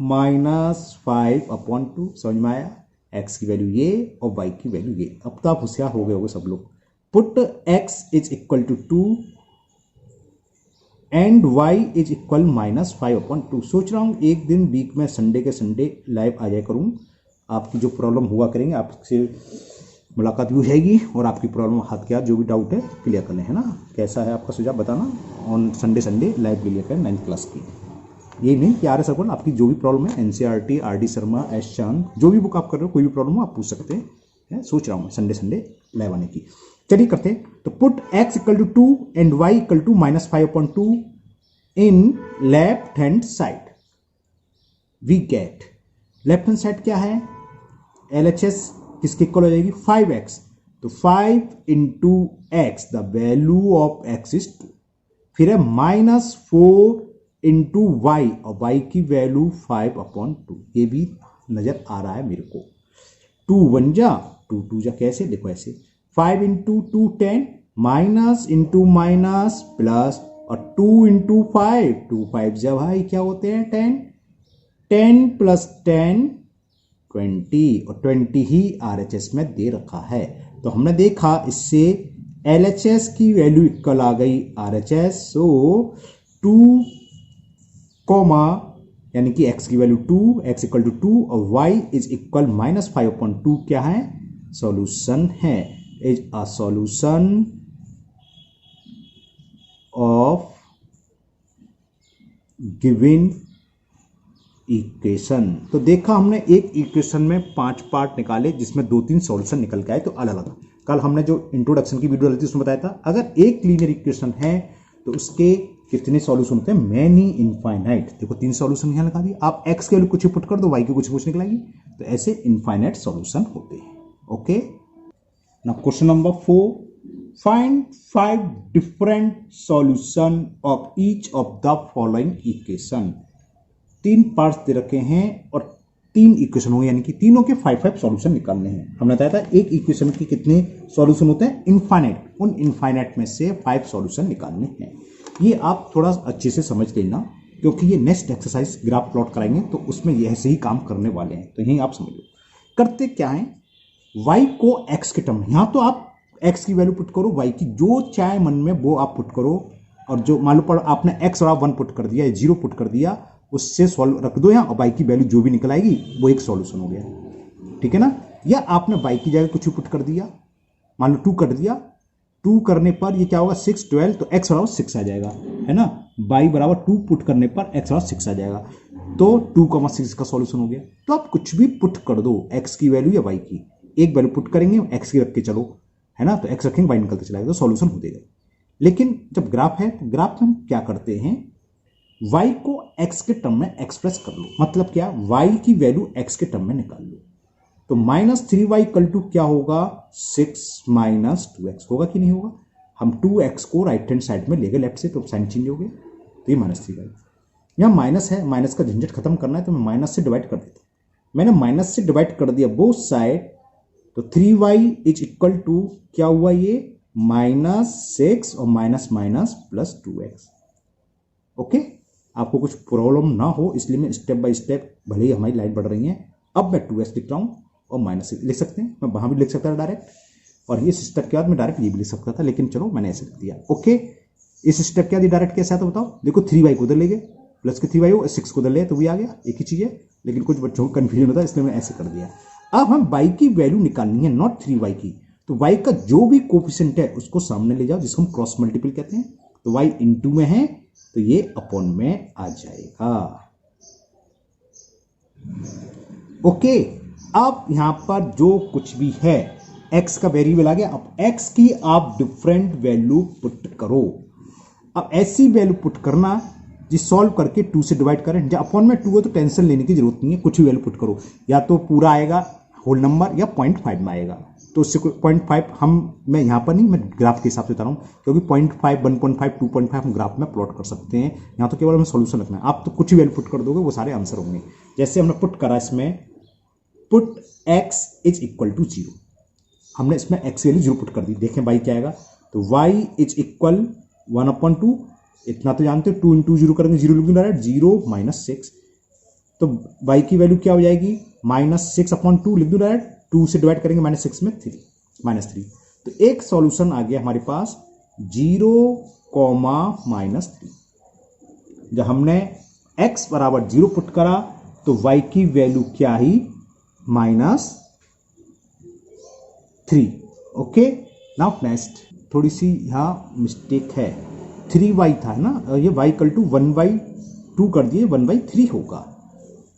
A: -5/2, समझ में आया? x की वैल्यू ये और y की वैल्यू ये। अब तो आप होशियार हो गए होगे सब लोग। Put x = 2 and y = -5/2। सोच रहा हूं एक दिन वीक में संडे के संडे लाइव आ जाया करूं, आपकी जो प्रॉब्लम हुआ करेंगे आपसे मुलाकात भी हो जाएगी और आपकी प्रॉब्लम हाथ के हाथ जो भी डाउट है क्लियर कर लें, है ना। कैसा है आपका सुझाव बताना। ऑन संडे लाइव क्लियर करें 9th क्लास की। ये नहीं कि RS अग्रवाल, आपकी जो भी प्रॉब्लम है NCERT, RD शर्मा, एस चांद, जो भी बुक आप कर रहे हो, कोई भी प्रॉब्लम हो आप पूछ सकते हैं। सोच रहा हूँ मैं संडे लाइव आने की। चलिए करते हैं। तो put x equal to 2 and y equal to -5/2 in left hand side. We get left hand side क्या है, LHS किसके इक्वल हो जाएगी 5x। तो 5 into x, the value of x is 2। फिर है -4 इंटू वाई, और y की वैल्यू 5/2। ये भी नजर आ रहा है मेरे को। 2 1 जा 2 2 जा, कैसे देखो ऐसे 5 into 2 10, minus into minus plus, और 2 इंटू 5 2 5 जा भाई क्या होते हैं 10, 10 प्लस 10 20, और 20 ही RHS में दे रखा है। तो हमने देखा इससे LHS की वैल्यू इक्वल आ गई RHS। सो 2 कोमा यानी कि x की वैल्यू 2, x इक्वल टू 2 और y इज इक्वल -5/2 क्या है, सॉल्यूशन है। Is a solution of given equation. तो देखा हमने एक इक्वेशन में 5 पार्ट निकाले जिसमें 2-3 सॉल्यूशन निकल के आए। तो अलग अलग कल हमने जो इंट्रोडक्शन की वीडियो डाली थी उसमें बताया था अगर एक लीनियर इक्वेशन है तो उसके कितने सॉल्यूशन होते हैं, मैनी इनफाइनाइट। देखो 3 सॉल्यूशन यहां लगा दिए। आप x के वैल्यू कुछ पुट कर दो, y की कुछ निकलेगी, तो ऐसे इनफाइनाइट सॉल्यूशन होते हैं। Okay, now question number 4, find 5 different solution of each of the following equation. 3 parts दे रखे हैं और 3 इक्वेशन होंगे, यानी कि तीनों के 5 सॉल्यूशन निकालने हैं। हमने बताया था एक इक्वेशन के कितने सॉल्यूशन होते हैं, इनफाइनाइट। उन इनफाइनाइट में से 5 सॉल्यूशन निकालने हैं। ये आप थोड़ा अच्छे से समझ लेना, क्योंकि ये नेक्स्ट एक्सरसाइज ग्राफ प्लॉट कराएंगे तो उसमें यह ऐसे ही काम करने वाले हैं। तो यही आप समझ लो। करते क्या है, y को x के टर्म, यहां तो आप x की वैल्यू पुट करो, y की जो चाहे मन में वो आप पुट करो, और जो मालूम पड़ आपने x और 1 पुट कर दिया या 0 पुट कर दिया, उससे सॉल्व रख दो यहाँ, और y की वैल्यू जो भी निकल आएगी वो एक सॉल्यूशन हो गया। ठीक है ना। या आपने y की जगह कुछ पुट कर दिया, मान लो 2 कर दिया, 2 करने पर ये क्या होगा 6 12, तो x बराबर 6 आ जाएगा, है ना। y बराबर 2 पुट करने पर x बराबर 6 आ जाएगा, तो 2,6 का सॉल्यूशन हो गया। तो आप कुछ भी पुट कर दो, x की वैल्यू या y की, एक वैल्यू पुट करेंगे x की रख के चलो, है ना, तो x रखेंगे y निकलते चला जाएगा, तो सॉल्यूशन हो जाएगा। लेकिन जब ग्राफ है तो ग्राफ में हम क्या करते हैं, y को x के टर्म में एक्सप्रेस कर लो। मतलब क्या, y की वैल्यू x के टर्म में निकाल लो। तो -3y इक्वल टू क्या होगा, 6 - 2x होगा कि नहीं होगा। हम 2x को राइट हैंड साइड में ले गए लेफ्ट से, तो साइन चेंज हो गया, तो ये -3y। यहाँ माइनस है, माइनस का झंझट खत्म करना है तो मैं माइनस से डिवाइड कर देता हूँ। मैंने माइनस से डिवाइड कर दिया बोथ साइड, तो 3y इज इक्वल टू क्या हुआ, ये -6 और minus minus plus 2x। Okay, आपको कुछ प्रॉब्लम ना हो इसलिए मैं स्टेप बाय स्टेप, भले ही हमारी लाइन बढ़ रही है। अब मैं 2x लिख रहा हूं और -6 लिख सकते हैं, मैं वहां भी लिख सकता था डायरेक्ट, और ये स्टेप के बाद मैं डायरेक्ट ये भी लिख सकता था, लेकिन चलो मैंने ऐसे लिख दिया। ओके, इस स्टेप के बाद डायरेक्ट कैसे आता बताओ। देखो 3y को उधर ले गए, प्लस के 3y हो, 6 को उधर ले तो भी आ गया, एक ही चीज है, लेकिन कुछ बच्चों को कंफ्यूजन होता है इसलिए मैंने ऐसे कर दिया। अब हम y की वैल्यू निकालनी है, नॉट 3y की। तो y का जो भी कोफिशिएंट है उसको सामने ले जाओ, जिसको हम क्रॉस मल्टीपल कहते हैं। तो y इंटू में है तो ये अपॉन में आ जाएगा। ओके, अब यहां पर जो कुछ भी है x का वेरिएबल आ गया। अब x की आप डिफरेंट वैल्यू पुट करो। अब ऐसी वैल्यू पुट करना जी, सॉल्व करके 2 से डिवाइड करें। जब अपॉन में 2 है तो टेंशन लेने की जरूरत नहीं है, कुछ भी वैल्यू पुट करो, या तो पूरा आएगा होल नंबर या 0.5 में आएगा। तो उससे कोई 0.5 मैं यहाँ पर नहीं, मैं ग्राफ के हिसाब से बता रहा हूँ, क्योंकि 0.5 1.5 2.5 हम ग्राफ में प्लॉट कर सकते हैं। यहाँ तो केवल हमें सॉल्यूशन रखना है। आप तो कुछ ही वैल्यू पुट कर दोगे वो सारे आंसर होंगे। जैसे हमने पुट करा इसमें, put x is equal to 0, हमने इसमें x वैल्यू 0 पुट कर दी। देखें y क्या आएगा, तो y इज इक्वल 1/2, इतना तो जानते हो, 2 इंटू 0 करेंगे, 0 लिख डायरेक्ट, 0 - 6, तो y की वैल्यू क्या हो जाएगी, -6/2 लिख दो डायरेक्ट, 2 से डिवाइड करेंगे -6 में 3 -3। तो एक सॉल्यूशन आ गया हमारे पास 0, -3। जब हमने x बराबर 0 पुट करा तो y की वैल्यू क्या ही, 3। ओके, नाउ नेक्स्ट थोड़ी सी यहाँ मिस्टेक है, 3y था ना, ये y इक्वल टू 1/2 कर दिए, 1/3 होगा।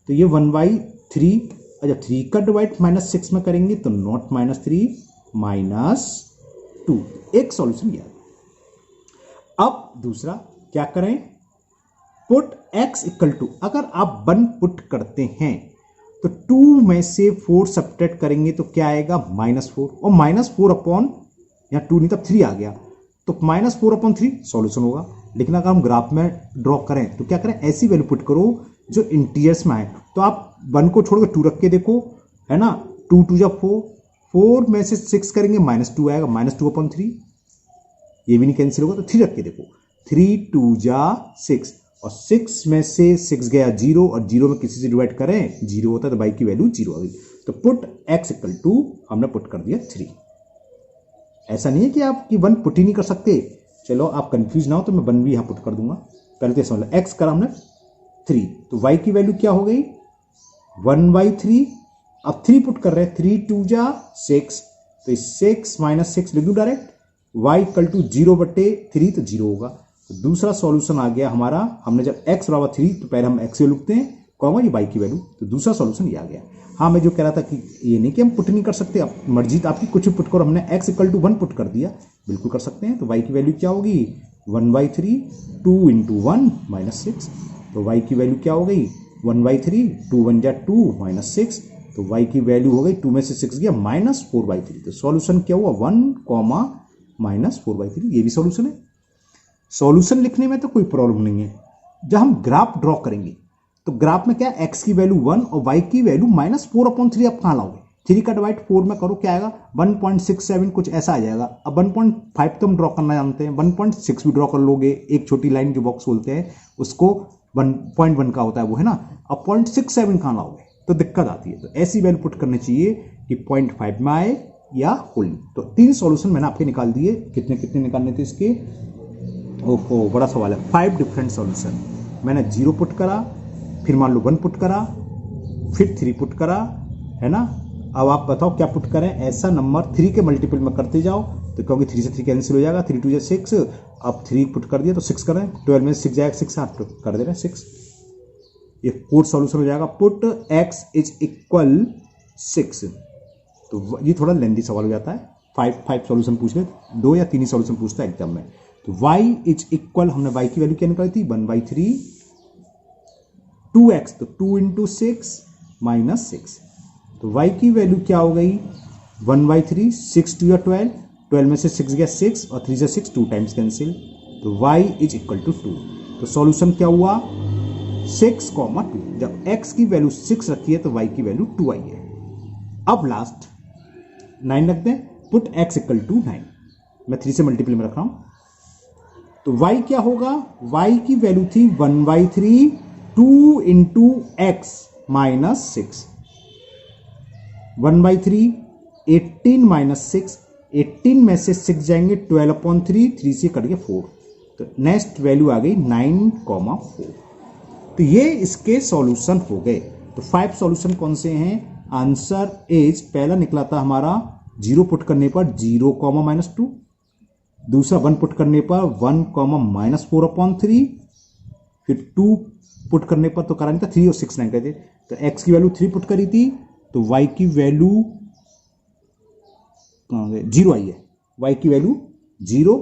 A: तो ये 1/3, जब 3 का डिवाइड -6 में करेंगे तो नॉट -3 -2, एक सॉल्यूशन ये। अब दूसरा क्या करें, पुट x इक्वल टू, अगर आप 1 पुट करते हैं तो 2 में से 4 सब्ट्रैक्ट करेंगे तो क्या आएगा -4, और -4 अपॉन, यहाँ 2 नहीं था 3 आ गया, तो -4/3 सॉल्यूशन होगा। लेकिन अगर हम ग्राफ में ड्रॉ करें तो क्या करें, ऐसी वैल्यू पुट करो जो इंटीजर्स में आए। तो आप 1 को छोड़कर 2 रख के देखो, है ना, 2 2 जा 4, 4 में से 6 करेंगे -2 आएगा, -2/3, ये भी नहीं कैंसिल होगा, तो 3 रख के देखो, 3 2 जा 6, और 6 में से 6 गया 0, और 0 में किसी से डिवाइड करें 0 होता है, तो y की वैल्यू 0 आ गई। तो पुट x इक्वल टू हमने पुट कर दिया 3। ऐसा नहीं है कि आप 1 पुट ही नहीं कर सकते, चलो आप कंफ्यूज ना हो तो मैं 1 भी यहां पुट कर दूंगा। पहले तो समझ लो, x करा हमने 3, तो y की वैल्यू क्या हो गई 1/3। अब 3 पुट कर रहे हैं, 3 2 जा 6, तो 6 -6 लिख दूं डायरेक्ट, y इक्वल टू 0/3 तो 0 होगा। तो दूसरा सॉल्यूशन आ गया हमारा, हमने जब x बराबर 3 तो पहले हम x वैल्यू लिखते हैं, कॉमा ये y की वैल्यू, तो दूसरा सॉल्यूशन ये आ गया। हाँ, मैं जो कह रहा था कि ये नहीं कि हम पुट नहीं कर सकते, अब मर्जी तो आपकी, कुछ भी पुट करो, हमने x इक्वल टू 1 पुट कर दिया, बिल्कुल कर सकते हैं। तो y की वैल्यू क्या होगी 1/3, 2 × 1 -6, तो y की वैल्यू क्या हो गई 1/3, 2 1 जा 2 -6, तो y की वैल्यू हो गई, 2 में से 6 गया -4/3। तो सॉल्यूशन क्या हुआ 1, -4/3, ये भी सॉल्यूशन है। सॉल्यूशन लिखने में तो कोई प्रॉब्लम नहीं है। जब हम ग्राफ ड्रॉ करेंगे तो ग्राफ में क्या, x की वैल्यू 1 और y की वैल्यू -4/3 आप कहां लाओगे, 3 का डिवाइड 4 में करो, क्या आएगा 1.67 कुछ ऐसा आ जाएगा। अब 1.5 तो हम ड्रॉ करना जानते हैं, 1.6 भी ड्रॉ कर लोगे, एक छोटी लाइन जो बॉक्स बोलते हैं उसको 1.1 का होता है वो, है ना। अब 0.67 कहां लाओगे तो दिक्कत आती है। तो ऐसी वैल्यू पुट करनी चाहिए कि 0.5 में आए या होल। तो 3 सॉल्यूशन मैंने आपके निकाल दिए। कितने कितने निकालने थे इसके, ओहो बड़ा सवाल है। 5 डिफरेंट सॉल्यूशन, मैंने 0 पुट करा, फिर मान लो 1 पुट करा, फिर 3 पुट करा, है ना। अब आप बताओ क्या पुट करें, ऐसा नंबर 3 के मल्टीपल में करते जाओ, तो क्योंकि 3 से 3 कैंसिल हो जाएगा, 3 2 जा 6, अब 3 पुट कर दिया तो 6 करें, 12 में 6 जाएगा, 6 8 कर दे रहे हैं 6, ये 4 सॉल्यूशन हो जाएगा। पुट x इज इक्वल 6, तो ये थोड़ा लेंदी सवाल हो जाता है, 5 सॉल्यूशन पूछ ले, 2 या 3 ही सॉल्यूशन पूछता है एग्जाम में। तो y इज इक्वल, हमने y की वैल्यू क्या निकाली थी 1/3, 2x तो 2 × 6 -6, तो y की वैल्यू क्या हो गई 1/3, 6 2 या 12, 12 में से 6 गया 6, और 3 से 6 2 टाइम्स कैंसिल, तो y इज इक्वल टू 2। तो सॉल्यूशन क्या हुआ 6, 2। जब x की वैल्यू 6 रखी है तो y की वैल्यू 2 आई है। अब लास्ट 9 रख दें, पुट x इक्वल टू 9, मैं 3 से मल्टीपल में रख रहा हूं, तो y क्या होगा, y की वैल्यू थी 1/3, 2 × x -6, 1/3, 18 -6, 18 में से 6 जाएंगे 12/3, 3 से कट गया 4, तो नेक्स्ट वैल्यू आ गई 9,4। तो ये इसके सॉल्यूशन हो गए। तो 5 सॉल्यूशन कौन से हैं, आंसर इज, पहला निकला था हमारा 0 पुट करने पर 0, -2, दूसरा 1 पुट करने पर 1, -4/3, फिर 2 पुट करने पर तो करा नहीं था, 3 और 6 9 कहते, तो x की वैल्यू 3 पुट करी थी, तो y की वैल्यू 0 आई है, y की वैल्यू 0।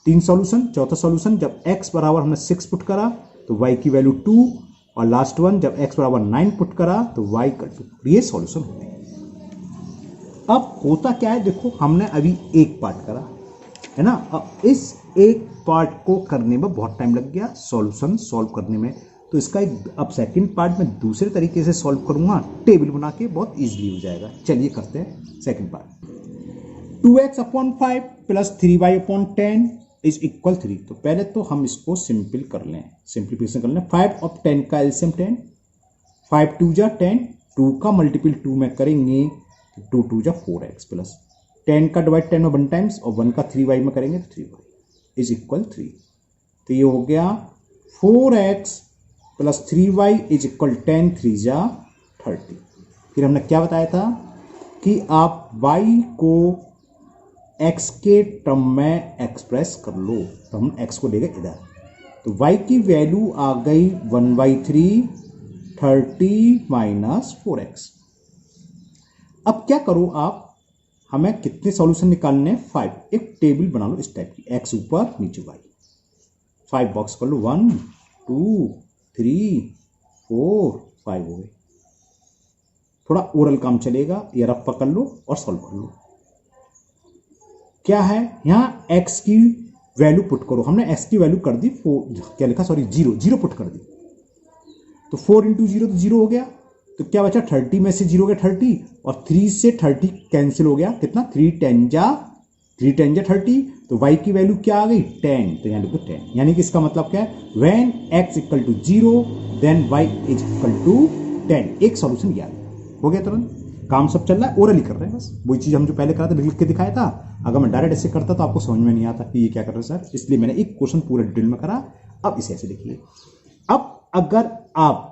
A: 3 सॉल्यूशन, चौथा सॉल्यूशन जब x बराबर हमने 6 पुट करा तो y की वैल्यू 2, और लास्ट वन जब x बराबर 9 पुट करा तो y का 2। ये सॉल्यूशन होते हैं। अब होता क्या है, देखो हमने अभी एक पार्ट करा है ना, अब इस एक पार्ट को करने में बहुत टाइम लग गया, सॉल्यूशन सॉल्व करने में, तो इसका एक अब सेकंड पार्ट में दूसरे तरीके से सॉल्व करूंगा, टेबल बना के, बहुत इजीली हो जाएगा। चलिए करते हैं second part. 2x/5 + 3y/10 is equal 3। तो पहले तो हम इसको सिंपल कर लें, सिंप्लीफिकेशन कर लें। 5 और 10 का एलसीएम 10, 5 2 जा 10, 2 का मल्टीपल 2 में करेंगे, 2 2 जा 4x, प्लस 10 का डिवाइड 10 में 1 टाइम्स, और 1 का 3y में करेंगे तो 3y इज इक्वल 3। तो ये हो गया 4x + 3y इज इक्वल 10, 3 जा 30। फिर हमने क्या बताया था, कि आप y को x के टर्म में एक्सप्रेस कर लो, तो हम x को ले गए इधर, तो y की वैल्यू आ गई 1/3 30 माइनस 4x। अब क्या करो आप, हमें कितने सॉल्यूशन निकालने हैं, 5। एक टेबल बना लो इस टाइप की, x ऊपर नीचे y, 5 बॉक्स कर लो, 1 2 3 4 5 हो गए। थोड़ा ओरल काम चलेगा, ये रफ पकड़ लो और सॉल्व कर लो। क्या है यहां x की वैल्यू पुट करो, हमने x की वैल्यू कर दी 4, क्या लिखा सॉरी 0 पुट कर दी, तो 4 इंटू 0 तो 0 हो गया, तो क्या बचा 30 में से 0 गया 30 और 3 से 30 कैंसिल हो गया, कितना 3 10 जा 30, तो y की वैल्यू क्या आ गई 10, तो यहां लिखो 10, यानी कि इसका मतलब क्या है, when x equal to 0 then y is equal to 10। एक सॉल्यूशन याद हो गया, तुरंत काम सब चल रहा है, ओरली कर रहे हैं बस, वही चीज हम जो पहले करा था लिख के दिखाया था। अगर मैं डायरेक्ट ऐसे करता तो आपको समझ में नहीं आता कि ये क्या कर रहे हैं सर, इसलिए मैंने एक क्वेश्चन पूरे डिटेल में करा। अब इसे ऐसे देखिए, अब अगर आप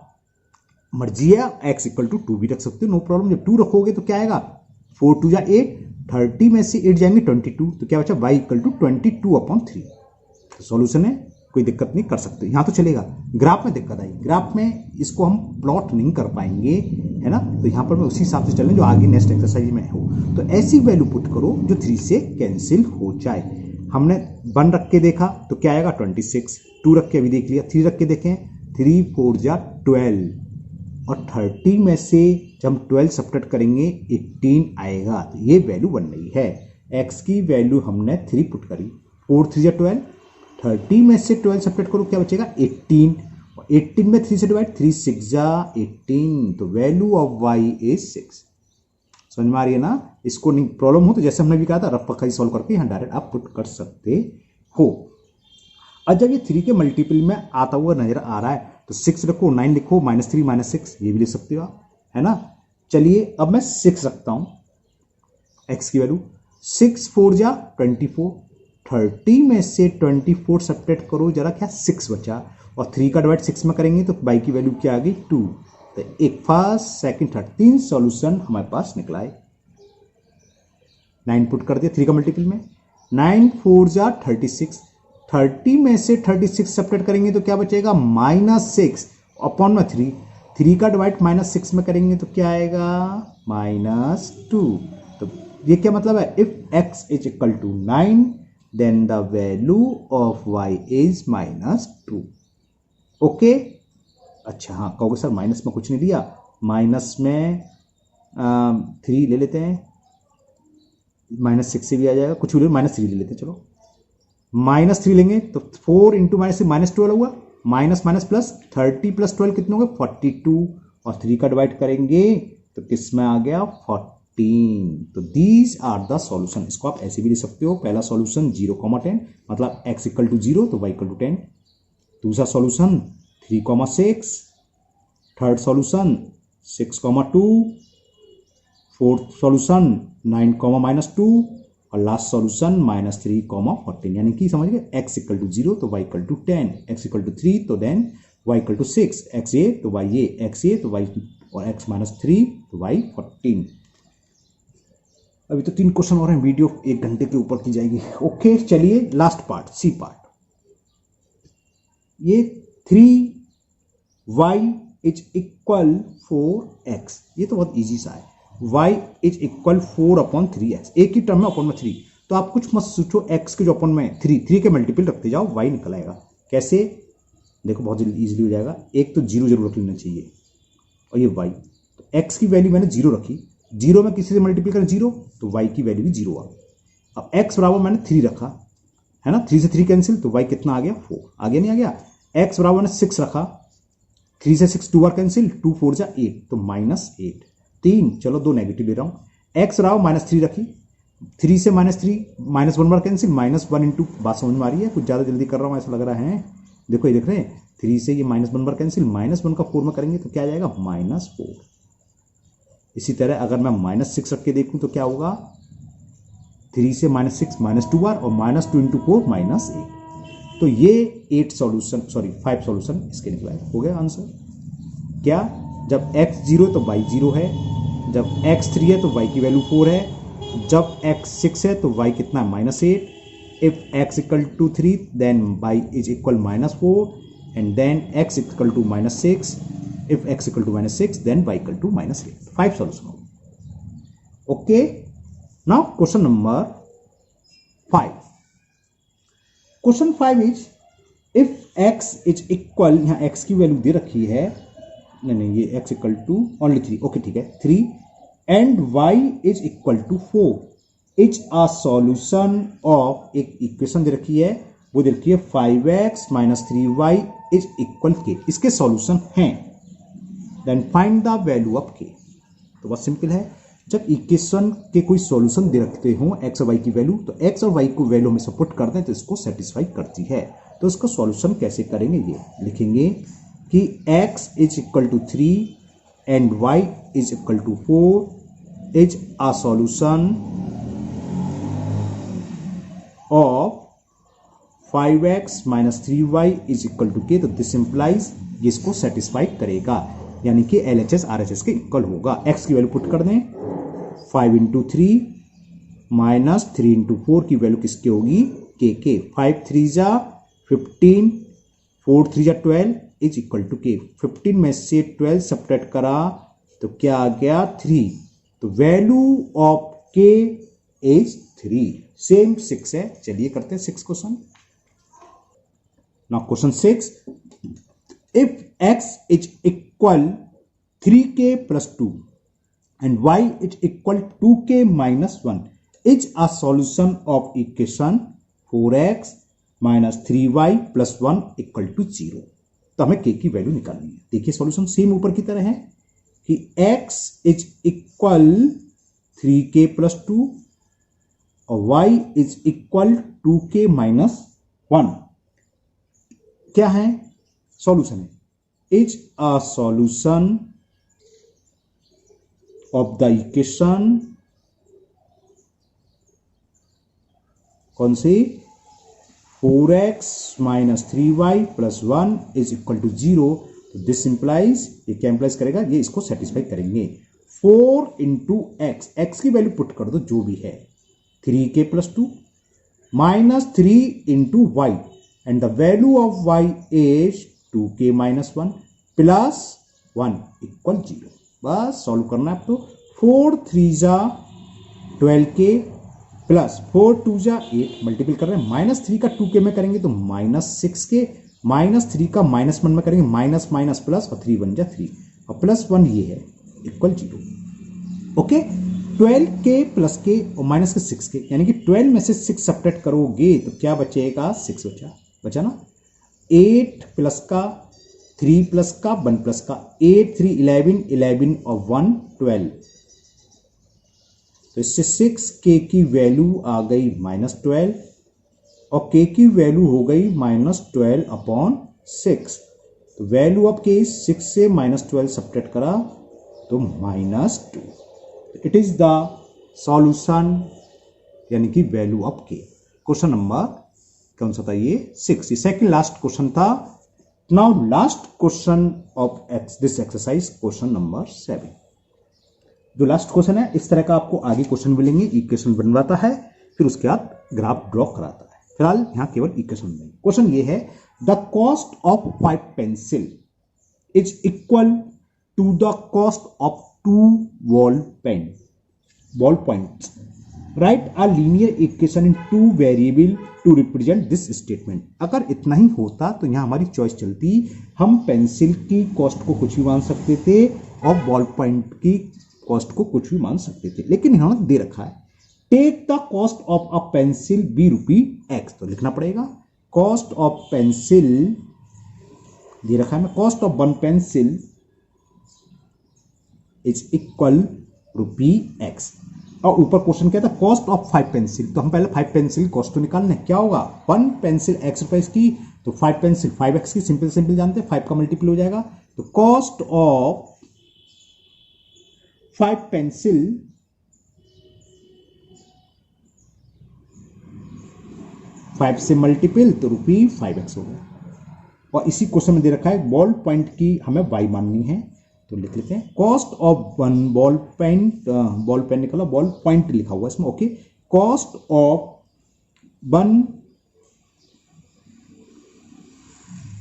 A: मर्जी है x इक्वल टू 2 भी रख सकते हो, नो प्रॉब्लम। जब 2 रखोगे तो क्या आएगा, 4 2 जा 8, 30 में से 8 जाएंगे 22, तो क्या बचा y इक्वल टू 22/3। तो सॉल्यूशन है, कोई दिक्कत नहीं, कर सकते, यहां तो चलेगा। ग्राफ में दिक्कत आई, ग्राफ में इसको हम प्लॉट नहीं कर पाएंगे, है ना, तो यहां पर मैं उसी हिसाब से चलें जो आगे नेक्स्ट एक्सरसाइज में हो। तो ऐसी वैल्यू पुट करो जो 3 से कैंसिल हो जाए। हमने 1 रख के देखा तो क्या आएगा 26, 2 रख के अभी देख लिया, 3 रख के देखें, 3 4 जा 12 और 30 में से जब हम 12 सब्ट्रैक्ट करेंगे 18 आएगा, तो ये वैल्यू बन रही है। x की वैल्यू हमने 3 पुट करी, 4 3 जा 12, 30 में से 12 सब्ट्रैक्ट करो क्या बचेगा 18, और 18 में 3 से डिवाइड, 3 6 जा 18, तो वैल्यू ऑफ y इज 6। समझ में आ रही है ना, इसको नहीं प्रॉब्लम हो तो जैसे हमने भी कहा था रफ पक्का ही सॉल्व करके यहाँ डायरेक्ट आप पुट कर सकते हो। और जब ये 3 के मल्टीपल में आता हुआ नजर आ रहा है तो 6 रखो, 9 लिखो, -3 -6 ये भी लिख सकते हो आप, है ना। चलिए अब मैं 6 रखता हूं, x की वैल्यू 6 4 जा 24, 30 में से 24 सब्ट्रैक्ट करो जरा, क्या 6 बचा, और 3 का डिवाइड 6 में करेंगे तो y की वैल्यू क्या आ गई 2। तो एक फर्स्ट सेकंड थर्ड 3 सॉल्यूशन हमारे पास निकला है। 9 पुट कर दिया 3 का मल्टीपल में, 9 4 जा 36, 30 में से 36 सब्ट्रैक्ट करेंगे तो क्या बचेगा -6 अपॉन में 3, 3 का डिवाइड -6 में करेंगे तो क्या आएगा -2। तो ये क्या मतलब है, if x is equal to 9 then the value of y is -2। Okay, अच्छा हाँ कहोगे सर माइनस में कुछ नहीं दिया, माइनस में 3 ले लेते हैं, -6 से भी आ जाएगा, कुछ भी -3 ले लेते हैं, चलो -3 लेंगे तो 4 इंटू -12 हुआ, माइनस माइनस प्लस 30 + 12 कितने हो गए 42, और 3 का डिवाइड करेंगे तो किस में आ गया 14। तो दीज आर द सॉल्यूशन। इसको आप ऐसे भी लिख सकते हो, पहला सॉल्यूशन 0,10 मतलब x इक्वल टू 0 तो y इक्वल टू 10, दूसरा solution 3,6, third solution 6,2, fourth solution 9,-2 और लास्ट सॉल्यूशन -3,14। यानी कि समझ गए, x इक्वल टू 0 तो y equal to 10, x equal to 3 तो then y equal to 6, x ये तो y ये, x ये तो y और x -3 तो y 14। अभी तो 3 क्वेश्चन और हैं, वीडियो 1 घंटे के ऊपर की जाएगी। ओके चलिए लास्ट पार्ट, सी पार्ट। ये 3y इज इक्वल 4x, ये तो बहुत इजी सा है। y इज इक्वल 4/3x, एक ही टर्म में अपॉन में 3, तो आप कुछ मत सोचो, x के जो अपॉन में 3 के मल्टीपल रखते जाओ y निकल आएगा। कैसे, देखो बहुत जल्दी इजीली हो जाएगा। एक तो 0 जरूर रख लेना चाहिए, और ये y, तो x की वैल्यू मैंने 0 रखी, 0 में किसी से मल्टीपल करें 0 तो y की वैल्यू भी 0 आ गई। अब x बराबर मैंने 3 रखा है ना, 3 से 3 कैंसिल तो y कितना आ गया 4, आ गया नहीं आ गया। x बराबर मैंने 6 रखा, 3 से 6 2 बार कैंसिल, 2 4 जा 8 तो -8, 3 चलो 2 नेगेटिव ले रहा हूं। x बराबर -3 रखी, 3 से -3 -1 बार कैंसिल, -1 इंटू, बात समझ में आ रही है, कुछ ज्यादा जल्दी कर रहा हूं ऐसा लग रहा है। देखो ये देख रहे हैं, 3 से ये -1 बार कैंसिल, -1 का 4 में करेंगे तो क्या आ जाएगा -4। इसी तरह अगर मैं -6 रख के देखूं तो क्या होगा, 3 से -6 -2 बार और -2 इंटू 4 -8, तो ये 8 सॉल्यूशन, सॉरी 5 सॉल्यूशन इसके निकला है। हो गया आंसर। क्या, जब x 0 तो y 0 है, जब x3 है तो y की वैल्यू 4 है, जब x6 है तो y कितना है -8, if x equal to 3 then y is equal -4 and then x equal to -6, if x equal to -6 then y equal to -8. 5 solution. Okay, now question number 5. Question 5 is if x is equal, यहां x की वैल्यू दे रखी है, नहीं ये x equal to only 3. Okay ठीक है 3 and y is equal to 4 is a solution of, एक इक्वेशन दे रखी है, वो दे रखी है 5x - 3y is equal k. इसके सॉल्यूशन हैं. Then find the value of k. तो बहुत सिंपल है, जब इक्वेशन के कोई सॉल्यूशन दे रखते हो x और y की वैल्यू, तो x और y को वैल्यू में सपोर्ट कर दें तो इसको सेटिस्फाई करती है. तो इसका सॉल्यूशन कैसे करेंगे, ये लिखेंगे कि x is equal to 3 and y is equal to 4 is a solution of 5x - 3y is equal to k. तो दिस इंप्लाइज ये इसको सेटिस्फाई करेगा, यानी कि LHS RHS के इक्वल होगा. x की वैल्यू पुट कर दें, 5 × 3 माइनस 3 × 4 की वैल्यू किसकी होगी, k. 5 3 जा 15, 4 3 जा 12 इज इक्वल टू k. 15 में से 12 सब्ट्रैक्ट करा तो क्या आ गया 3. तो value of k is 3. Same 6 है. चलिए करते हैं 6 question. Now question 6, if x is equal 3k + 2 and y is equal 2k - 1 is a solution of equation 4x - 3y + 1 equal to 0. तो हमें k की वैल्यू निकालनी है. देखिए सॉल्यूशन सेम ऊपर की तरह है कि x इज इक्वल 3k + 2 और y इज इक्वल 2k - 1. क्या है सॉल्यूशन है, is a solution of the equation कौन सी, 4x - 3y + 1 is equal to 0. तो दिस इंप्लाइज, ये क्या इंप्लाइज करेगा, ये इसको सेटिस्फाई करेंगे. 4 × x, x की वैल्यू पुट कर दो जो भी है, 3k + 2 - 3 × y and the value of y is 2k - 1 + 1 equal 0. बस सॉल्व करना है आपको. 4 3 जा 12k प्लस 4 2 जा 8 मल्टीपल कर रहे हैं. -3 का 2k में करेंगे तो -6k, -3 का -1 में करेंगे माइनस प्लस और 3 1 जा 3 और +1 ये है इक्वल 0. ओके 12k + k और माइनस के 6k, यानी कि 12 में से 6 सब्ट्रैक्ट करोगे तो क्या बचेगा, 6 बचा ना. 8 प्लस का 3 प्लस का 1 प्लस का, 8 3 11 11 और 1 12. तो इससे 6k की वैल्यू आ गई -12 और k की वैल्यू हो गई -12/6. तो वैल्यू ऑफ k 6 से -12 सब्ट्रैक्ट करा तो -2. इट इज द सॉल्यूशन, यानी कि value of k. Question number कौन सा था ये, 6. ये सेकंड लास्ट क्वेश्चन था. Now last question of this exercise, question number 7. जो लास्ट क्वेश्चन है, इस तरह का आपको आगे क्वेश्चन मिलेंगे. इक्वेशन बनवाता है, फिर उसके बाद ग्राफ ड्रॉ कराता है. फिलहाल यहां केवल इक्वेशन नहीं. क्वेश्चन ये है, the cost of 5 pencil is equal to the cost of 2 ball points. Write a linear equation in 2 variable to represent this statement. अगर इतना ही होता तो यहां हमारी चॉइस चलती, हम पेंसिल की कॉस्ट को कुछ भी मान सकते थे और बॉल पॉइंट की कॉस्ट को कुछ भी मान सकते थे, लेकिन इन्होंने दे रखा है take the cost of a pencil be ₹x. तो लिखना पड़ेगा कॉस्ट ऑफ पेंसिल दे रखा है, cost of 1 pencil is equal ₹x. और ऊपर क्वेश्चन क्या था, कॉस्ट ऑफ 5 पेंसिल. तो हम पहले 5 पेंसिल कॉस्ट तो निकालने, क्या होगा 1 पेंसिल x रुपए की, तो 5 पेंसिल 5x की. सिंपल जानते हैं, 5 का मल्टीपल हो जाएगा. तो कॉस्ट ऑफ 5 पेंसिल फाइव से मल्टीपल तो ₹5x हो गया. और इसी क्वेश्चन में दे रखा है बॉल पॉइंट की हमें y माननी है, तो लिख लेते हैं cost of one ball pen, ball pen निकला, बॉल पॉइंट लिखा हुआ इसमें, okay. Cost of one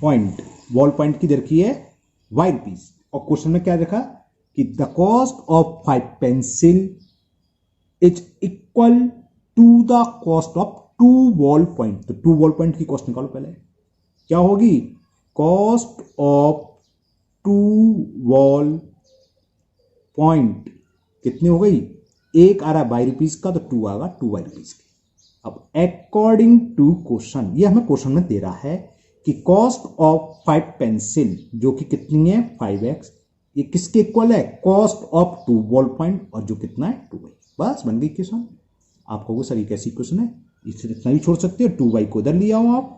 A: point, ball point की दर की है ₹5, और क्वेश्चन में क्या देखा कि the cost of 5 pencil is equal to the cost of 2 ball point. तो 2 बॉल पॉइंट की कॉस्ट निकालो पहले, क्या होगी, कॉस्ट ऑफ 2 बॉल पॉइंट कितनी हो गई, एक आ रहा है ₹2 का, तो 2 आएगा ₹2 की। अब अकॉर्डिंग टू क्वेश्चन, ये हमें क्वेश्चन में दे रहा है कि कॉस्ट ऑफ 5 पेंसिल जो कि कितनी है 5x, ये किसके इक्वल है, कॉस्ट ऑफ 2 बॉल पॉइंट, और जो कितना है 2y। बस बन गई इक्वेशन। आप कहोगे सर ये कैसी इक्वेशन है, इसे इतना भी छोड़ सकते हो, 2y को इधर ले आओ आप,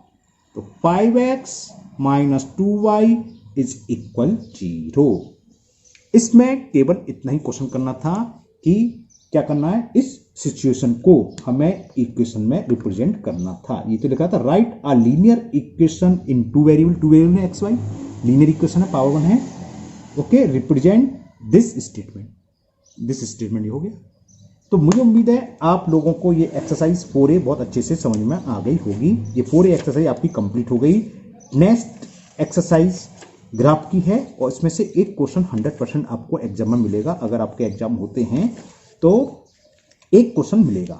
A: तो 5x minus 2y is equal 0। इसमें केवल इतना ही क्वेश्चन करना था कि क्या करना है, इस सिचुएशन को हमें इक्वेशन में रिप्रेजेंट करना था। ये तो लिखा था right a linear equation in 2 variable, 2 variable में एक्स वाई, लीनियर इक्वेशन है, पावर 1 है, okay. Represent this statement, this statement ये हो गया। तो मुझे उम्मीद है आप लोगों को ये एक्सरसाइज 4A बहुत अच्छे से समझ में आ गई होगी। ये 4A एक्सरसाइज आपकी कंप्लीट हो गई। नेक्स्ट एक्सरसाइज ग्राफ की है, और इसमें से एक क्वेश्चन 100% आपको एग्जाम में मिलेगा। अगर आपके एग्जाम होते हैं तो एक क्वेश्चन मिलेगा,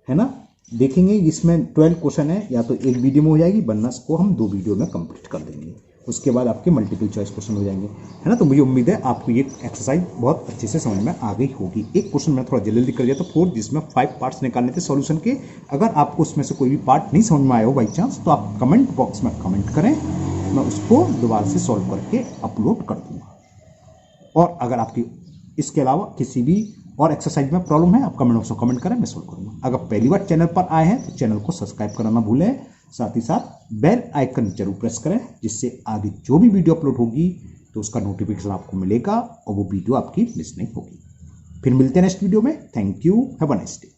A: है ना। देखेंगे इसमें 12 क्वेश्चन है, या तो एक वीडियो में हो जाएगी, वरना इसको हम 2 वीडियो में कंप्लीट कर देंगे। उसके बाद आपके मल्टीपल चॉइस क्वेश्चन हो जाएंगे, है ना। तो मुझे उम्मीद है आपको ये एक्सरसाइज बहुत अच्छे से समझ में आ गई होगी। एक क्वेश्चन मैं थोड़ा जल्दी कर दिया था 4, जिसमें 5 पार्ट्स निकालने थे सॉल्यूशन के। अगर आपको उसमें से कोई भी पार्ट नहीं समझ में आया हो बाई चांस, तो आप कमेंट बॉक्स में कमेंट करें, मैं उसको दोबारा से सॉल्व करके अपलोड कर दूंगा। और अगर आपकी इसके अलावा किसी भी और एक्सरसाइज में प्रॉब्लम है, आप कमेंट बॉक्स में कमेंट करें, मैं सॉल्व करूंगा। अगर पहली बार चैनल पर आए हैं तो चैनल को सब्सक्राइब करना ना भूलें, साथ ही साथ बेल आइकन जरूर प्रेस करें, जिससे आगे जो भी वीडियो अपलोड होगी तो उसका नोटिफिकेशन आपको मिलेगा और वो वीडियो आपकी मिस नहीं होगी। फिर मिलते हैं नेक्स्ट वीडियो में। Thank you, have a nice day.